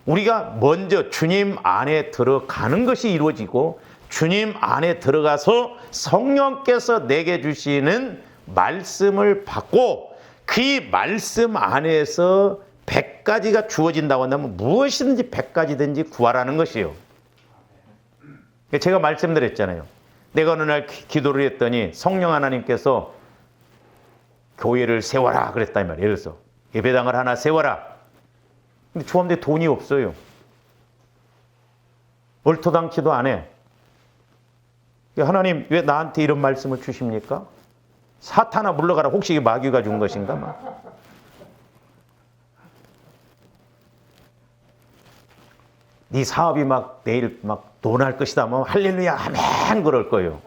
우리가 먼저 주님 안에 들어가는 것이 이루어지고 주님 안에 들어가서 성령께서 내게 주시는 말씀을 받고 그 말씀 안에서 100가지가 주어진다고 한다면 무엇이든지 100가지든지 구하라는 것이에요. 제가 말씀드렸잖아요. 내가 어느 날 기도를 했더니 성령 하나님께서 교회를 세워라 그랬다 이 말이에요. 예를 들어서 예배당을 하나 세워라. 근데 조합대 돈이 없어요. 얼토당치도 안 해. 하나님 왜 나한테 이런 말씀을 주십니까? 사탄아 물러가라. 혹시 이게 마귀가 준 것인가? 막. 네 사업이 막 내일 막 돈 할 것이다. 뭐 할렐루야 아멘 그럴 거예요.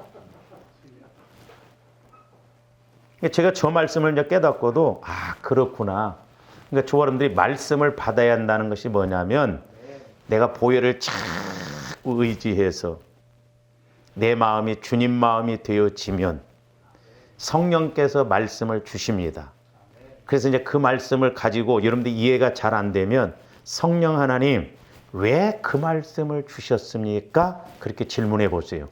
제가 저 말씀을 이제 깨닫고도 그렇구나. 그러니까 조아름들이 말씀을 받아야 한다는 것이 뭐냐면 내가 보혈을 자꾸 의지해서 내 마음이 주님 마음이 되어지면 성령께서 말씀을 주십니다. 그래서 이제 그 말씀을 가지고 여러분들 이해가 잘 안 되면 성령 하나님 왜 그 말씀을 주셨습니까? 그렇게 질문해 보세요.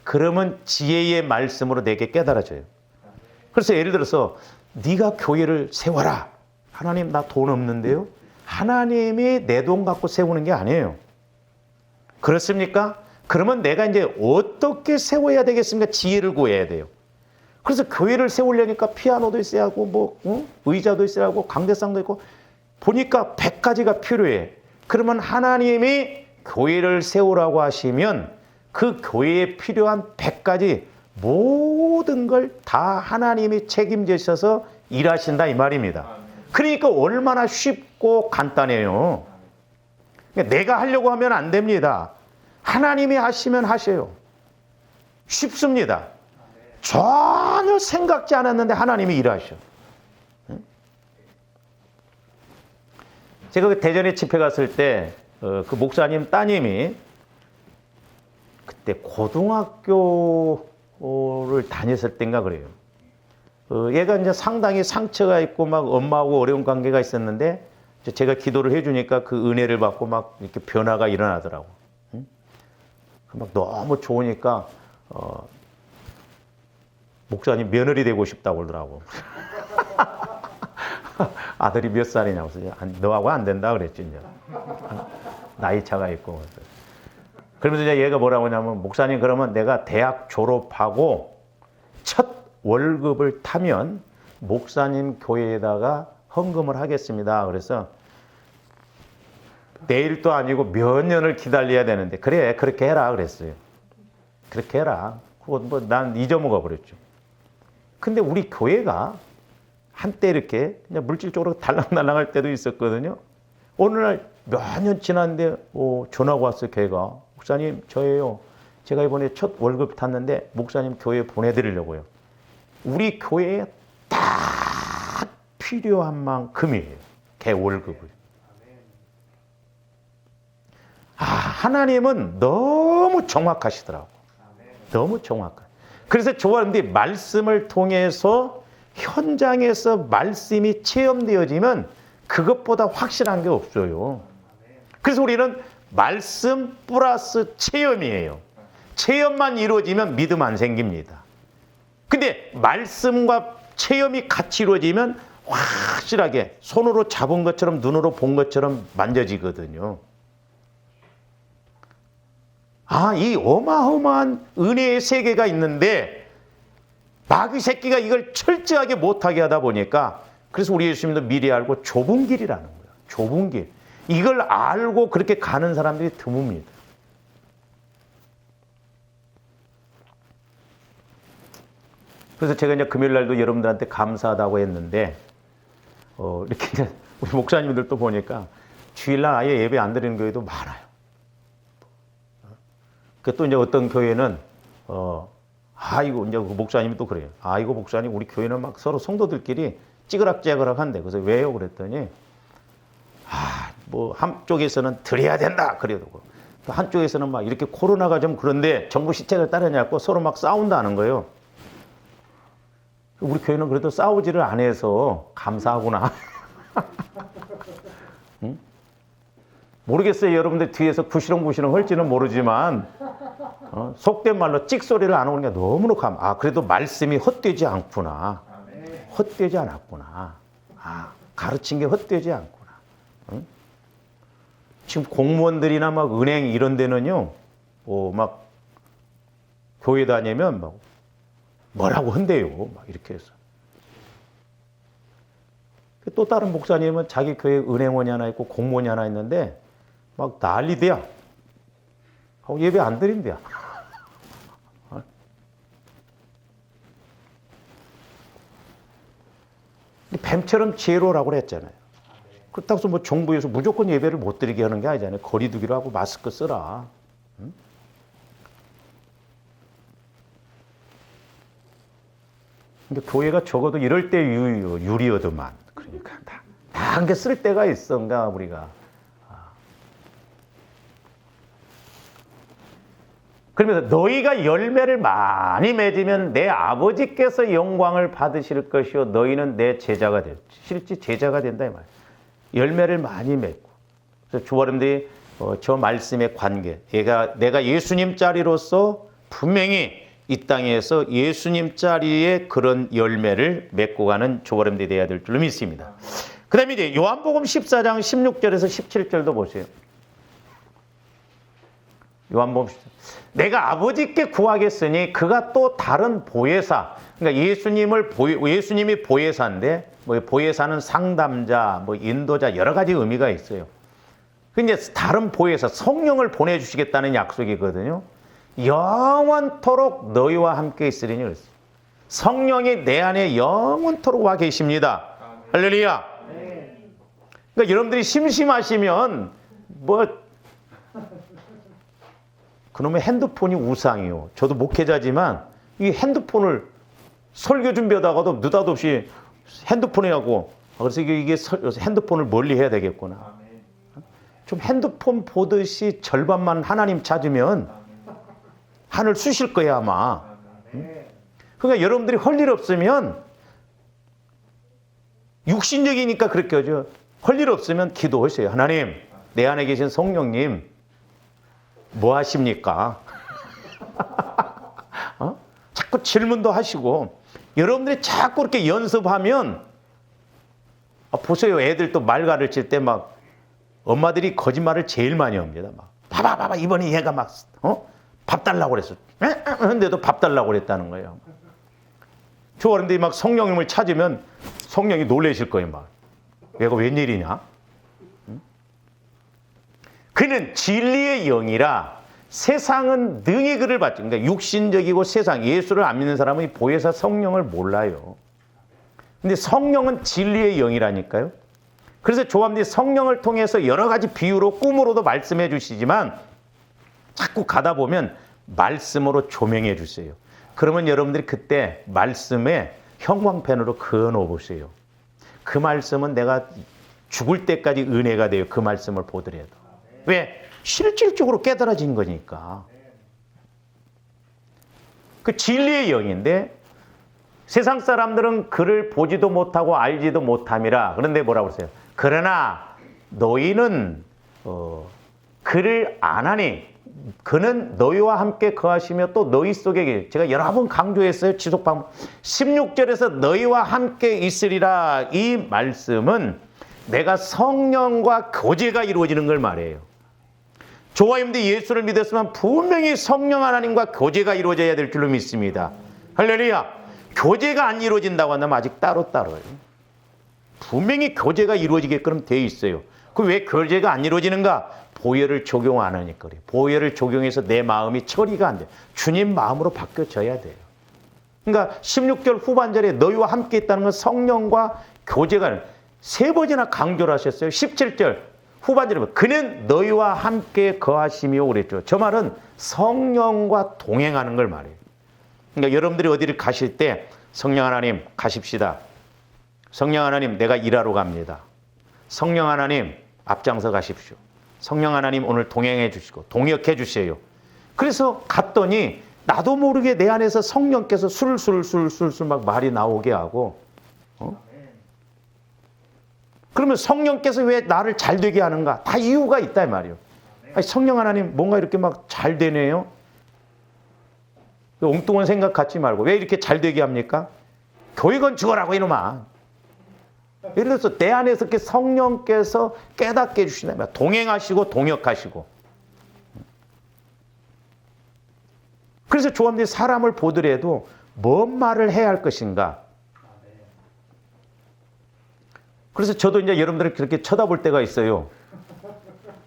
그러면 지혜의 말씀으로 내게 깨달아져요. 그래서 예를 들어서 네가 교회를 세워라. 하나님 나 돈 없는데요. 하나님이 내 돈 갖고 세우는 게 아니에요. 그렇습니까? 그러면 내가 이제 어떻게 세워야 되겠습니까? 지혜를 구해야 돼요. 그래서 교회를 세우려니까 피아노도 있어야 하고 의자도 있어야 하고 강대상도 있고 보니까 100가지가 필요해. 그러면 하나님이 교회를 세우라고 하시면 그 교회에 필요한 100가지 모든 걸 다 하나님이 책임지셔서 일하신다 이 말입니다. 그러니까 얼마나 쉽고 간단해요. 내가 하려고 하면 안 됩니다. 하나님이 하시면 하셔요. 쉽습니다. 전혀 생각지 않았는데 하나님이 일하셔. 제가 그 대전에 집회 갔을 때 그 목사님 따님이 그때 고등학교를 다녔을 때인가 그래요. 얘가 이제 상당히 상처가 있고 막 엄마하고 어려운 관계가 있었는데 제가 기도를 해주니까 그 은혜를 받고 막 이렇게 변화가 일어나더라고. 막 너무 좋으니까 목사님 며느리 되고 싶다고 그러더라고. 아들이 몇 살이냐고 그래서 너하고 안 된다 그랬지 이제. 나이 차가 있고. 그러면서 이제 얘가 뭐라고 하냐면 목사님 그러면 내가 대학 졸업하고 첫 월급을 타면 목사님 교회에다가 헌금을 하겠습니다. 그래서 내일도 아니고 몇 년을 기다려야 되는데 그래 그렇게 해라 그랬어요. 그렇게 해라. 그건 뭐 난 잊어먹어 버렸죠. 근데 우리 교회가 한때 이렇게 그냥 물질적으로 달랑달랑할 때도 있었거든요. 어느 날 몇 년 지났는데 전화가 왔어요. 교회가. 목사님 저예요. 제가 이번에 첫 월급 탔는데 목사님 교회에 보내드리려고요. 우리 교회에 딱 필요한 만큼이에요. 걔 월급을. 하나님은 너무 정확하시더라고. 너무 정확해. 그래서 좋아하는데 말씀을 통해서 현장에서 말씀이 체험되어지면 그것보다 확실한 게 없어요. 그래서 우리는 말씀 플러스 체험이에요. 체험만 이루어지면 믿음 안 생깁니다. 근데 말씀과 체험이 같이 이루어지면 확실하게 손으로 잡은 것처럼 눈으로 본 것처럼 만져지거든요. 이 어마어마한 은혜의 세계가 있는데 마귀 새끼가 이걸 철저하게 못하게 하다 보니까 그래서 우리 예수님도 미리 알고 좁은 길이라는 거예요. 좁은 길. 이걸 알고 그렇게 가는 사람들이 드뭅니다. 그래서 제가 이제 금요일 날도 여러분들한테 감사하다고 했는데 이렇게 이제 우리 목사님들도 보니까 주일날 아예 예배 안 드리는 교회도 많아요. 그 또 이제 어떤 교회는 이거 이제 그 목사님이 또 그래요. 이거 목사님 우리 교회는 막 서로 성도들끼리 찌그락찌그락한데 그래서 왜요? 그랬더니 뭐 한쪽에서는 드려야 된다 그래도 한쪽에서는 막 이렇게 코로나가 좀 그런데 정부 시책을 따르냐고 서로 막 싸운다는 거예요. 우리 교회는 그래도 싸우지를 안 해서 감사하구나. 응? 모르겠어요. 여러분들 뒤에서 구시렁구시렁 할지는 모르지만 속된 말로 찍소리를 안 하는 게 너무나 그래도 말씀이 헛되지 않구나. 헛되지 않았구나. 가르친 게 헛되지 않구나. 응? 지금 공무원들이나 막 은행 이런 데는요, 막 교회 다니면 막 뭐라고 한대요. 막 이렇게 해서. 또 다른 목사님은 자기 교회 은행원이 하나 있고 공무원이 하나 있는데 막 난리대야. 예배 안 드린대야. 뱀처럼 지혜로라고 그랬잖아요. 그렇다고 해서 뭐 정부에서 무조건 예배를 못 드리게 하는 게 아니잖아요. 거리 두기로 하고 마스크 쓰라. 응? 근데 교회가 적어도 이럴 때 유리하더만. 그러니까 다 한 개 쓸 때가 있어가 우리가. 그러면서 너희가 열매를 많이 맺으면 내 아버지께서 영광을 받으실 것이요 너희는 내 제자가 될. 실제 제자가 된다 이 말이에요. 열매를 많이 맺고. 그래서 주어름들이 저 말씀의 관계. 내가 예수님 자리로서 분명히 이 땅에서 예수님 자리에 그런 열매를 맺고 가는 조바람들이 되어야 될 줄로 믿습니다. 그 다음에 이제 요한복음 14장 16절에서 17절도 보세요. 요한복음 14장. 내가 아버지께 구하겠으니 그가 또 다른 보혜사. 그러니까 예수님이 보혜사인데 뭐 보혜사는 상담자, 뭐 인도자 여러 가지 의미가 있어요. 근데 다른 보혜사 성령을 보내주시겠다는 약속이거든요. 영원토록 너희와 함께 있으리니 그랬어요. 성령이 내 안에 영원토록 와 계십니다. 할렐루야. 그러니까 여러분들이 심심하시면 그놈의 핸드폰이 우상이요. 저도 목회자지만 이 핸드폰을 설교 준비하다가도 느닷없이 핸드폰에 하고 그래서 이게 핸드폰을 멀리 해야 되겠구나. 좀 핸드폰 보듯이 절반만 하나님 찾으면 하늘 쑤실 거야 아마. 그러니까 여러분들이 할 일 없으면 육신적이니까 그렇게 하죠. 할 일 없으면 기도하세요. 하나님, 내 안에 계신 성령님 뭐 하십니까? 자꾸 질문도 하시고 여러분들이 자꾸 이렇게 연습하면 보세요. 애들 또 말 가르칠 때 막 엄마들이 거짓말을 제일 많이 합니다. 막 봐봐 이번에 얘가 막 밥 달라고 그랬어. 근데도 밥 달라고 그랬다는 거예요. 그런데 막 성령님을 찾으면 성령이 놀라실 거예요. 막 얘가 웬일이냐? 그는 진리의 영이라 세상은 능히 그를 받지. 그러니까 육신적이고 세상 예수를 안 믿는 사람은 보혜사 성령을 몰라요. 근데 성령은 진리의 영이라니까요. 그래서 조합들이 성령을 통해서 여러 가지 비유로 꿈으로도 말씀해 주시지만 자꾸 가다 보면 말씀으로 조명해 주세요. 그러면 여러분들이 그때 말씀에 형광펜으로 그어 놓어 보세요. 그 말씀은 내가 죽을 때까지 은혜가 돼요. 그 말씀을 보더라도. 왜? 실질적으로 깨달아진 거니까. 그 진리의 영인데 세상 사람들은 그를 보지도 못하고 알지도 못함이라. 그런데 뭐라고 그러세요? 그러나 너희는 그를 아나니 그는 너희와 함께 거하시며 또 너희 속에 제가 여러 번 강조했어요. 지속방법 16절에서 너희와 함께 있으리라. 이 말씀은 내가 성령과 교제가 이루어지는 걸 말해요. 저와 여러분들이 예수를 믿었으면 분명히 성령 하나님과 교제가 이루어져야 될 줄로 믿습니다. 할렐루야. 교제가 안 이루어진다고 한다면 아직 따로따로예요. 분명히 교제가 이루어지게끔 돼 있어요. 그 왜 교제가 안 이루어지는가? 보혈을 적용 안 하니까 그래요. 보혈을 적용해서 내 마음이 처리가 안 돼요. 주님 마음으로 바뀌어져야 돼요. 그러니까 16절 후반절에 너희와 함께 있다는 건 성령과 교제가 세 번이나 강조를 하셨어요. 17절 후반절에 그는 너희와 함께 거하시며 그랬죠. 저 말은 성령과 동행하는 걸 말해요. 그러니까 여러분들이 어디를 가실 때 성령 하나님 가십시다. 성령 하나님 내가 일하러 갑니다. 성령 하나님 앞장서 가십시오. 성령 하나님 오늘 동행해 주시고 동역해 주세요. 그래서 갔더니 나도 모르게 내 안에서 성령께서 술술 막 말이 나오게 하고 그러면 성령께서 왜 나를 잘 되게 하는가? 다 이유가 있다 이 말이에요. 아니, 성령 하나님 뭔가 이렇게 막 잘 되네요. 엉뚱한 생각 갖지 말고 왜 이렇게 잘 되게 합니까? 교회 건축하라고 이놈아. 예를 들어서 내 안에서 이렇게 성령께서 깨닫게 해주시는 거야. 동행하시고 동역하시고. 그래서 조합들이 사람을 보더라도 뭔 말을 해야 할 것인가. 그래서 저도 이제 여러분들을 그렇게 쳐다볼 때가 있어요.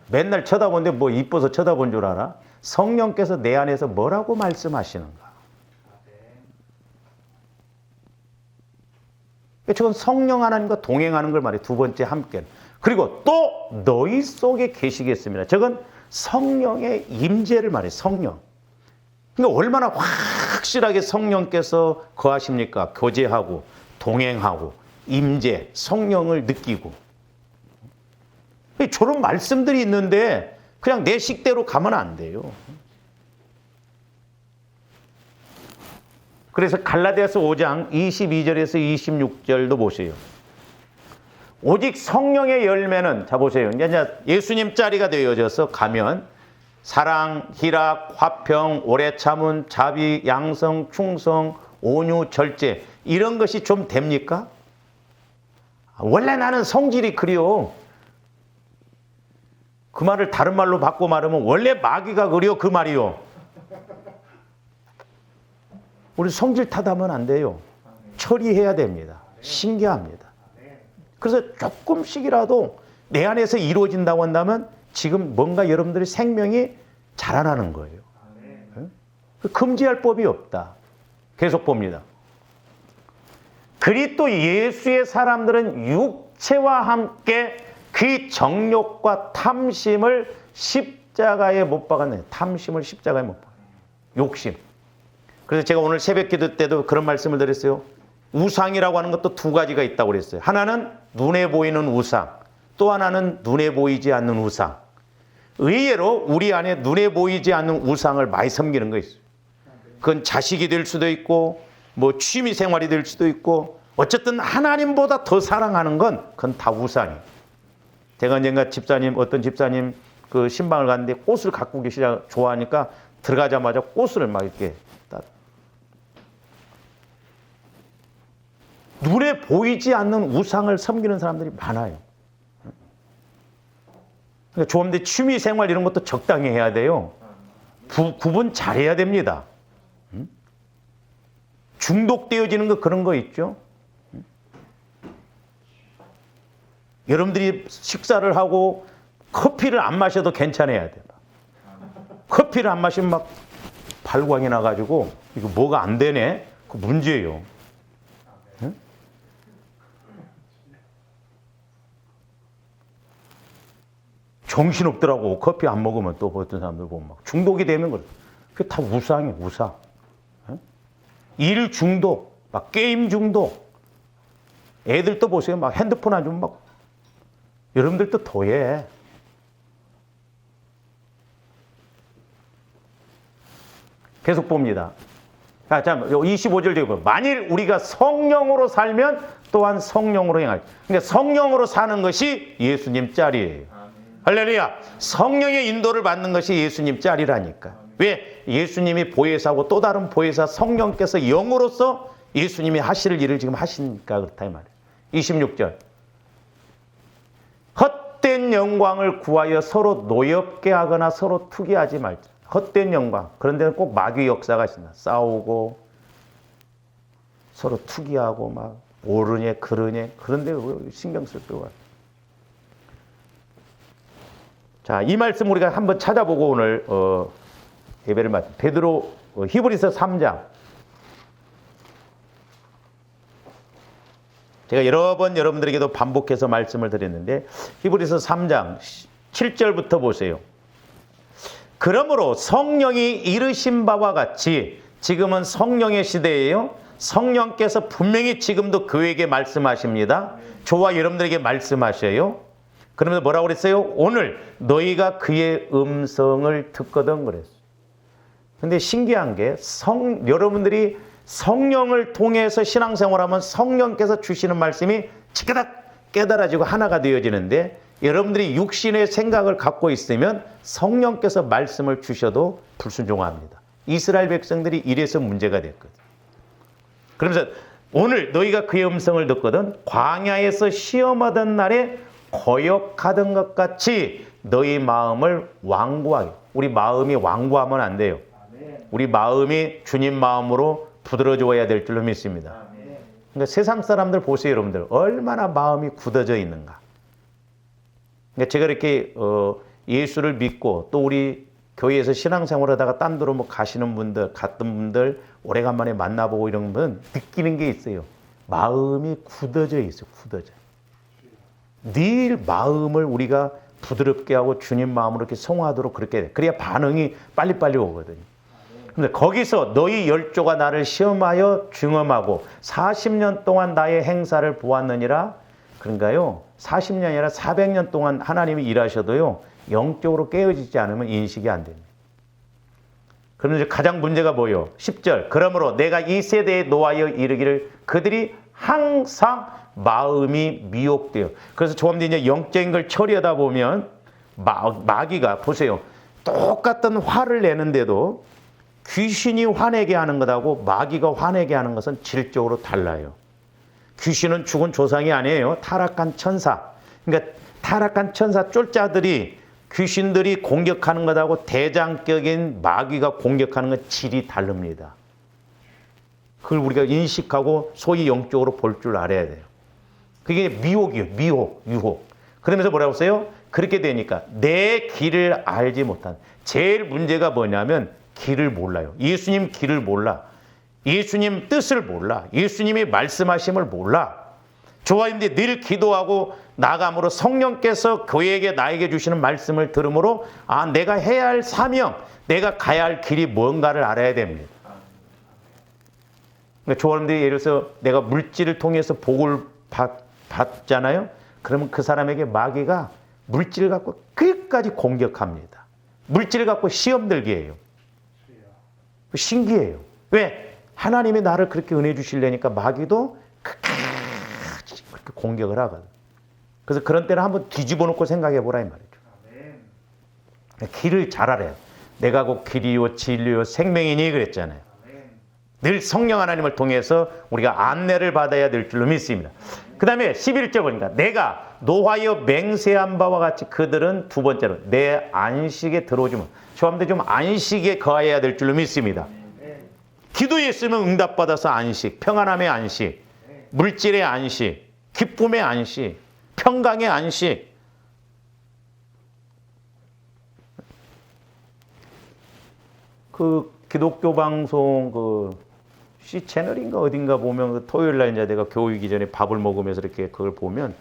맨날 쳐다보는데 뭐 이뻐서 쳐다본 줄 알아? 성령께서 내 안에서 뭐라고 말씀하시는가. 저건 성령 하나님과 동행하는 걸 말해요. 두 번째 함께. 그리고 또 너희 속에 계시겠습니다. 저건 성령의 임재를 말해요. 성령. 그러니까 얼마나 확실하게 성령께서 거하십니까? 교제하고 동행하고 임재, 성령을 느끼고. 저런 말씀들이 있는데 그냥 내 식대로 가면 안 돼요. 그래서 갈라디아서 5장 22절에서 26절도 보세요. 오직 성령의 열매는, 자 보세요. 이제 예수님 자리가 되어져서 가면 사랑, 희락, 화평, 오래 참음, 자비, 양성, 충성, 온유, 절제, 이런 것이 좀 됩니까? 원래 나는 성질이 그려. 그 말을 다른 말로 바꿔 말하면 원래 마귀가 그려, 그 말이요. 우리 성질 탓하면 안 돼요. 처리해야 됩니다. 신기합니다. 그래서 조금씩이라도 내 안에서 이루어진다고 한다면 지금 뭔가 여러분들의 생명이 자라나는 거예요. 금지할 법이 없다. 계속 봅니다. 그리스도 예수의 사람들은 육체와 함께 그 정욕과 탐심을 십자가에 못 박았네. 탐심을 십자가에 못 박았네. 욕심. 그래서 제가 오늘 새벽 기도 때도 그런 말씀을 드렸어요. 우상이라고 하는 것도 두 가지가 있다고 그랬어요. 하나는 눈에 보이는 우상, 또 하나는 눈에 보이지 않는 우상. 의외로 우리 안에 눈에 보이지 않는 우상을 많이 섬기는 거 있어요. 그건 자식이 될 수도 있고 뭐 취미 생활이 될 수도 있고 어쨌든 하나님보다 더 사랑하는 건 그건 다 우상이에요. 제가 언젠가 어떤 집사님 그 신방을 갔는데 꽃을 갖고 계시자 좋아하니까 들어가자마자 꽃을 막 이렇게 눈에 보이지 않는 우상을 섬기는 사람들이 많아요. 그러니까 좋은데 취미 생활 이런 것도 적당히 해야 돼요. 구분 잘해야 됩니다. 중독되어지는 거 그런 거 있죠. 여러분들이 식사를 하고 커피를 안 마셔도 괜찮아야 돼요. 커피를 안 마시면 막 발광이 나가지고 이거 뭐가 안 되네? 그 문제예요. 정신없더라고. 커피 안 먹으면 또 어떤 사람들 보면 막 중독이 되면 그래. 그게 다 우상이에요, 우상. 일 중독, 막 게임 중독. 애들도 보세요. 막 핸드폰 안 주면 막 여러분들도 더해. 계속 봅니다. 자, 25절 되고 만일 우리가 성령으로 살면 또한 성령으로 행할. 그러니까 성령으로 사는 것이 예수님 짤이에요. 할렐루야. 성령의 인도를 받는 것이 예수님 짤이라니까. 왜? 예수님이 보혜사고 또 다른 보혜사 성령께서 영으로서 예수님이 하실 일을 지금 하시니까 그렇다 이 말이에요. 26절. 헛된 영광을 구하여 서로 노엽게 하거나 서로 투기하지 말자. 헛된 영광. 그런 데는 꼭 마귀 역사가 있습니다. 싸우고 서로 투기하고 막 오르냐 그러냐 그런 데 신경 쓸 필요가 없어요. 자, 이 말씀 우리가 한번 찾아보고 오늘 예배를 마치 베드로 히브리서 3장. 제가 여러 번 여러분들에게도 반복해서 말씀을 드렸는데 히브리서 3장 7절부터 보세요. 그러므로 성령이 이르신 바와 같이 지금은 성령의 시대예요. 성령께서 분명히 지금도 교회에게 말씀하십니다. 저와 여러분들에게 말씀하셔요. 그러면서 뭐라고 그랬어요? 오늘 너희가 그의 음성을 듣거든 그랬어요. 근데 신기한 게 여러분들이 성령을 통해서 신앙생활하면 성령께서 주시는 말씀이 치그닥 깨달아지고 하나가 되어지는데 여러분들이 육신의 생각을 갖고 있으면 성령께서 말씀을 주셔도 불순종합니다. 이스라엘 백성들이 이래서 문제가 됐거든. 그러면서 오늘 너희가 그의 음성을 듣거든 광야에서 시험하던 날에 거역하던 것 같이 너희 마음을 완고하게. 우리 마음이 완고하면 안 돼요. 우리 마음이 주님 마음으로 부드러워져야 될 줄로 믿습니다. 그러니까 세상 사람들 보세요, 여러분들. 얼마나 마음이 굳어져 있는가. 그러니까 제가 이렇게 예수를 믿고 또 우리 교회에서 신앙생활하다가 딴 데로 뭐 가시는 분들, 갔던 분들 오래간만에 만나보고 이런 분 느끼는 게 있어요. 마음이 굳어져 있어요, 굳어져. 늘 마음을 우리가 부드럽게 하고 주님 마음으로 이렇게 성화하도록 그렇게 돼. 그래야 반응이 빨리빨리 오거든요. 근데 거기서 너희 열조가 나를 시험하여 증험하고 40년 동안 나의 행사를 보았느니라. 그런가요? 40년이 아니라 400년 동안 하나님이 일하셔도요. 영적으로 깨어지지 않으면 인식이 안 됩니다. 그러면 이제 가장 문제가 뭐예요? 10절. 그러므로 내가 이 세대에 노하여 이르기를 그들이 항상 마음이 미혹돼요. 그래서 조금더 이제 영적인 걸 처리하다 보면 마귀가 보세요. 똑같은 화를 내는데도 귀신이 화내게 하는 것하고 마귀가 화내게 하는 것은 질적으로 달라요. 귀신은 죽은 조상이 아니에요. 타락한 천사. 그러니까 타락한 천사 쫄자들이 귀신들이 공격하는 것하고 대장격인 마귀가 공격하는 것 질이 다릅니다. 그걸 우리가 인식하고 소위 영적으로 볼 줄 알아야 돼요. 그게 미혹이에요. 미혹, 유혹. 그러면서 뭐라고 써요? 그렇게 되니까 내 길을 알지 못한. 제일 문제가 뭐냐면 길을 몰라요. 예수님 길을 몰라. 예수님 뜻을 몰라. 예수님이 말씀하심을 몰라. 좋아인데 늘 기도하고 나감으로 성령께서 교회에게 나에게 주시는 말씀을 들으므로 내가 해야 할 사명, 내가 가야 할 길이 뭔가를 알아야 됩니다. 그러니까 조아님들이 예를 들어서 내가 물질을 통해서 복을 받잖아요. 그러면 그 사람에게 마귀가 물질을 갖고 끝까지 공격합니다. 물질을 갖고 시험 들게 해요. 신기해요. 왜? 하나님이 나를 그렇게 은혜 주시려니까 마귀도 끝까지 그렇게 공격을 하거든. 그래서 그런 때는 한번 뒤집어 놓고 생각해 보라 이 말이죠. 길을 잘 알아요. 내가 곧 길이요 진리요 생명이니 그랬잖아요. 늘 성령 하나님을 통해서 우리가 안내를 받아야 될 줄로 믿습니다. 그 다음에 11절 보니까 내가 노하여 맹세한 바와 같이 그들은 두 번째로 내 안식에 들어오지만 저한테 좀 안식에 거해야 될 줄로 믿습니다. 기도했으면 응답받아서 안식, 평안함의 안식, 물질의 안식, 기쁨의 안식, 평강의 안식. 그 기독교 방송 C 채널인가 어딘가 보면 토요일 날 이제 내가 교육이기 전에 밥을 먹으면서 이렇게 그걸 보면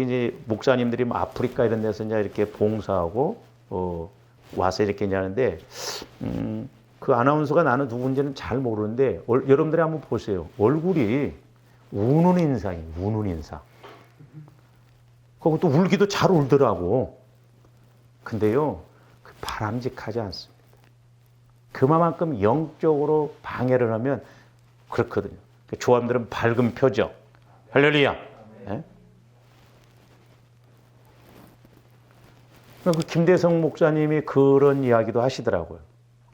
이제 목사님들이 아프리카 이런 데서 이제 이렇게 봉사하고 와서 이렇게 이제 하는데 그 아나운서가 나는 누군지는 잘 모르는데 여러분들이 한번 보세요. 얼굴이 우는 인상이에요. 우는 인상. 그것도 울기도 잘 울더라고. 근데요, 바람직하지 않습니다. 그만큼 영적으로 방해를 하면 그렇거든요. 조함들은 밝은 표정. 할렐루야. 네? 그 김대성 목사님이 그런 이야기도 하시더라고요.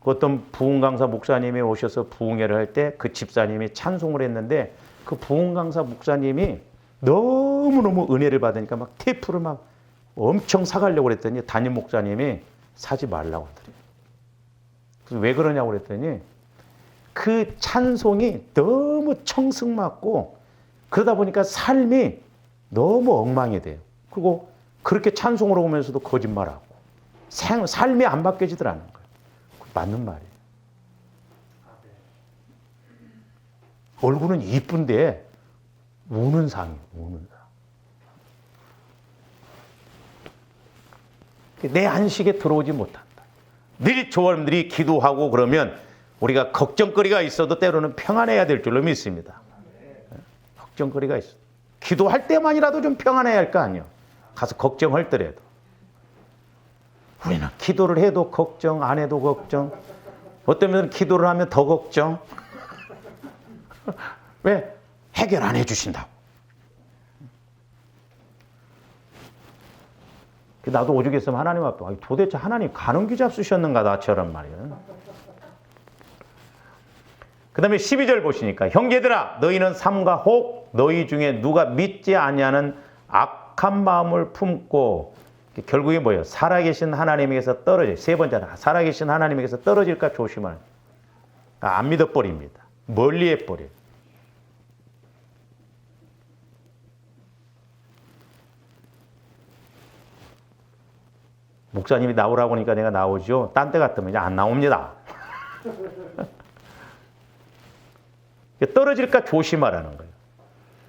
어떤 부흥 강사 목사님이 오셔서 부흥회를 할 때 그 집사님이 찬송을 했는데 그 부흥 강사 목사님이 너무너무 은혜를 받으니까 막 테이프를 막 엄청 사가려고 그랬더니 담임 목사님이 사지 말라고 하더래요. 그래서 왜 그러냐고 그랬더니 그 찬송이 너무 청승맞고 그러다 보니까 삶이 너무 엉망이 돼요. 그리고 그렇게 찬송을 오면서도 거짓말하고 삶이 안 바뀌어지더라는 거예요. 맞는 말이에요. 얼굴은 이쁜데 우는 상이에요. 우는 상. 내 안식에 들어오지 못한다. 늘 조원들이 기도하고 그러면 우리가 걱정거리가 있어도 때로는 평안해야 될 줄로 믿습니다. 걱정거리가 있어. 기도할 때만이라도 좀 평안해야 할 거 아니에요. 가서 걱정할 때라도. 우리는 기도를 해도 걱정, 안 해도 걱정. 어떤 면은 기도를 하면 더 걱정. 왜? 해결 안 해주신다고. 나도 오죽했으면 하나님 앞에 도대체 하나님 가늠귀 잡수셨는가 나처럼 말이에요. 그 다음에 12절 보시니까 형제들아 너희는 삼가 혹 너희 중에 누가 믿지 아니하는 악한 마음을 품고 결국에 뭐예요? 살아계신 하나님에게서 떨어져. 세 번째는 살아계신 하나님에게서 떨어질까 조심하는. 안 믿어버립니다. 멀리 해버려요. 목사님이 나오라고 하니까 내가 나오죠. 딴 데 같으면 이제 안 나옵니다. 떨어질까 조심하라는 거예요.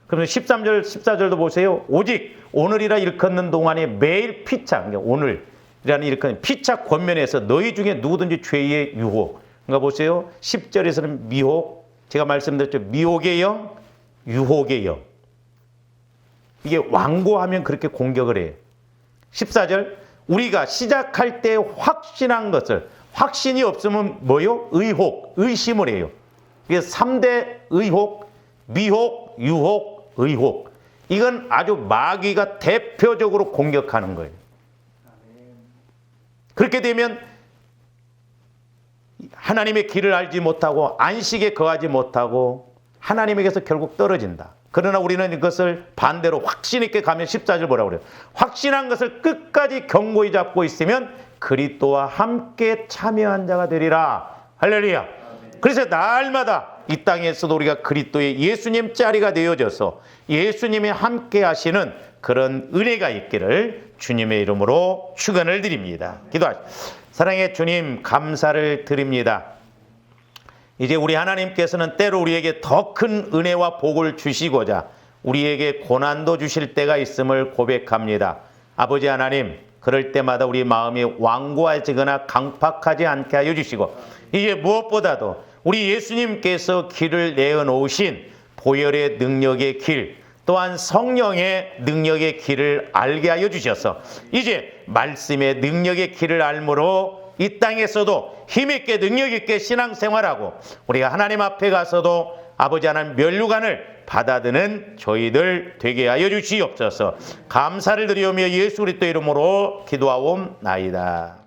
그러면 13절, 14절도 보세요. 오직 오늘이라 일컫는 동안에 매일 피차, 그러니까 오늘이라는 일컫는 피차 권면에서 너희 중에 누구든지 죄의 유혹. 그러니까 보세요. 10절에서는 미혹, 제가 말씀드렸죠. 미혹의 영, 유혹의 영. 이게 완고하면 그렇게 공격을 해요. 14절, 우리가 시작할 때 확신한 것을 확신이 없으면 뭐요? 의혹, 의심을 해요. 이게 3대 의혹, 미혹, 유혹, 의혹. 이건 아주 마귀가 대표적으로 공격하는 거예요. 그렇게 되면 하나님의 길을 알지 못하고 안식에 거하지 못하고 하나님에게서 결국 떨어진다. 그러나 우리는 이것을 반대로 확신 있게 가면 14절 뭐라고 그래요? 확신한 것을 끝까지 견고히 잡고 있으면 그리스도와 함께 참여한 자가 되리라. 할렐루야. 그래서 날마다 이 땅에서도 우리가 그리스도의 예수님 자리가 되어져서 예수님이 함께 하시는 그런 은혜가 있기를 주님의 이름으로 축원을 드립니다. 기도하시죠. 사랑의 주님, 감사를 드립니다. 이제 우리 하나님께서는 때로 우리에게 더 큰 은혜와 복을 주시고자 우리에게 고난도 주실 때가 있음을 고백합니다. 아버지 하나님, 그럴 때마다 우리 마음이 완고해지거나 강팍하지 않게 하여 주시고 이제 무엇보다도 우리 예수님께서 길을 내어놓으신 보혈의 능력의 길, 또한 성령의 능력의 길을 알게 하여 주셔서 이제 말씀의 능력의 길을 알므로 이 땅에서도 힘있게 능력있게 신앙생활하고 우리가 하나님 앞에 가서도 아버지 하나님 면류관을 받아드는 저희들 되게 하여 주시옵소서. 감사를 드리오며 예수 그리스도 이름으로 기도하옵나이다.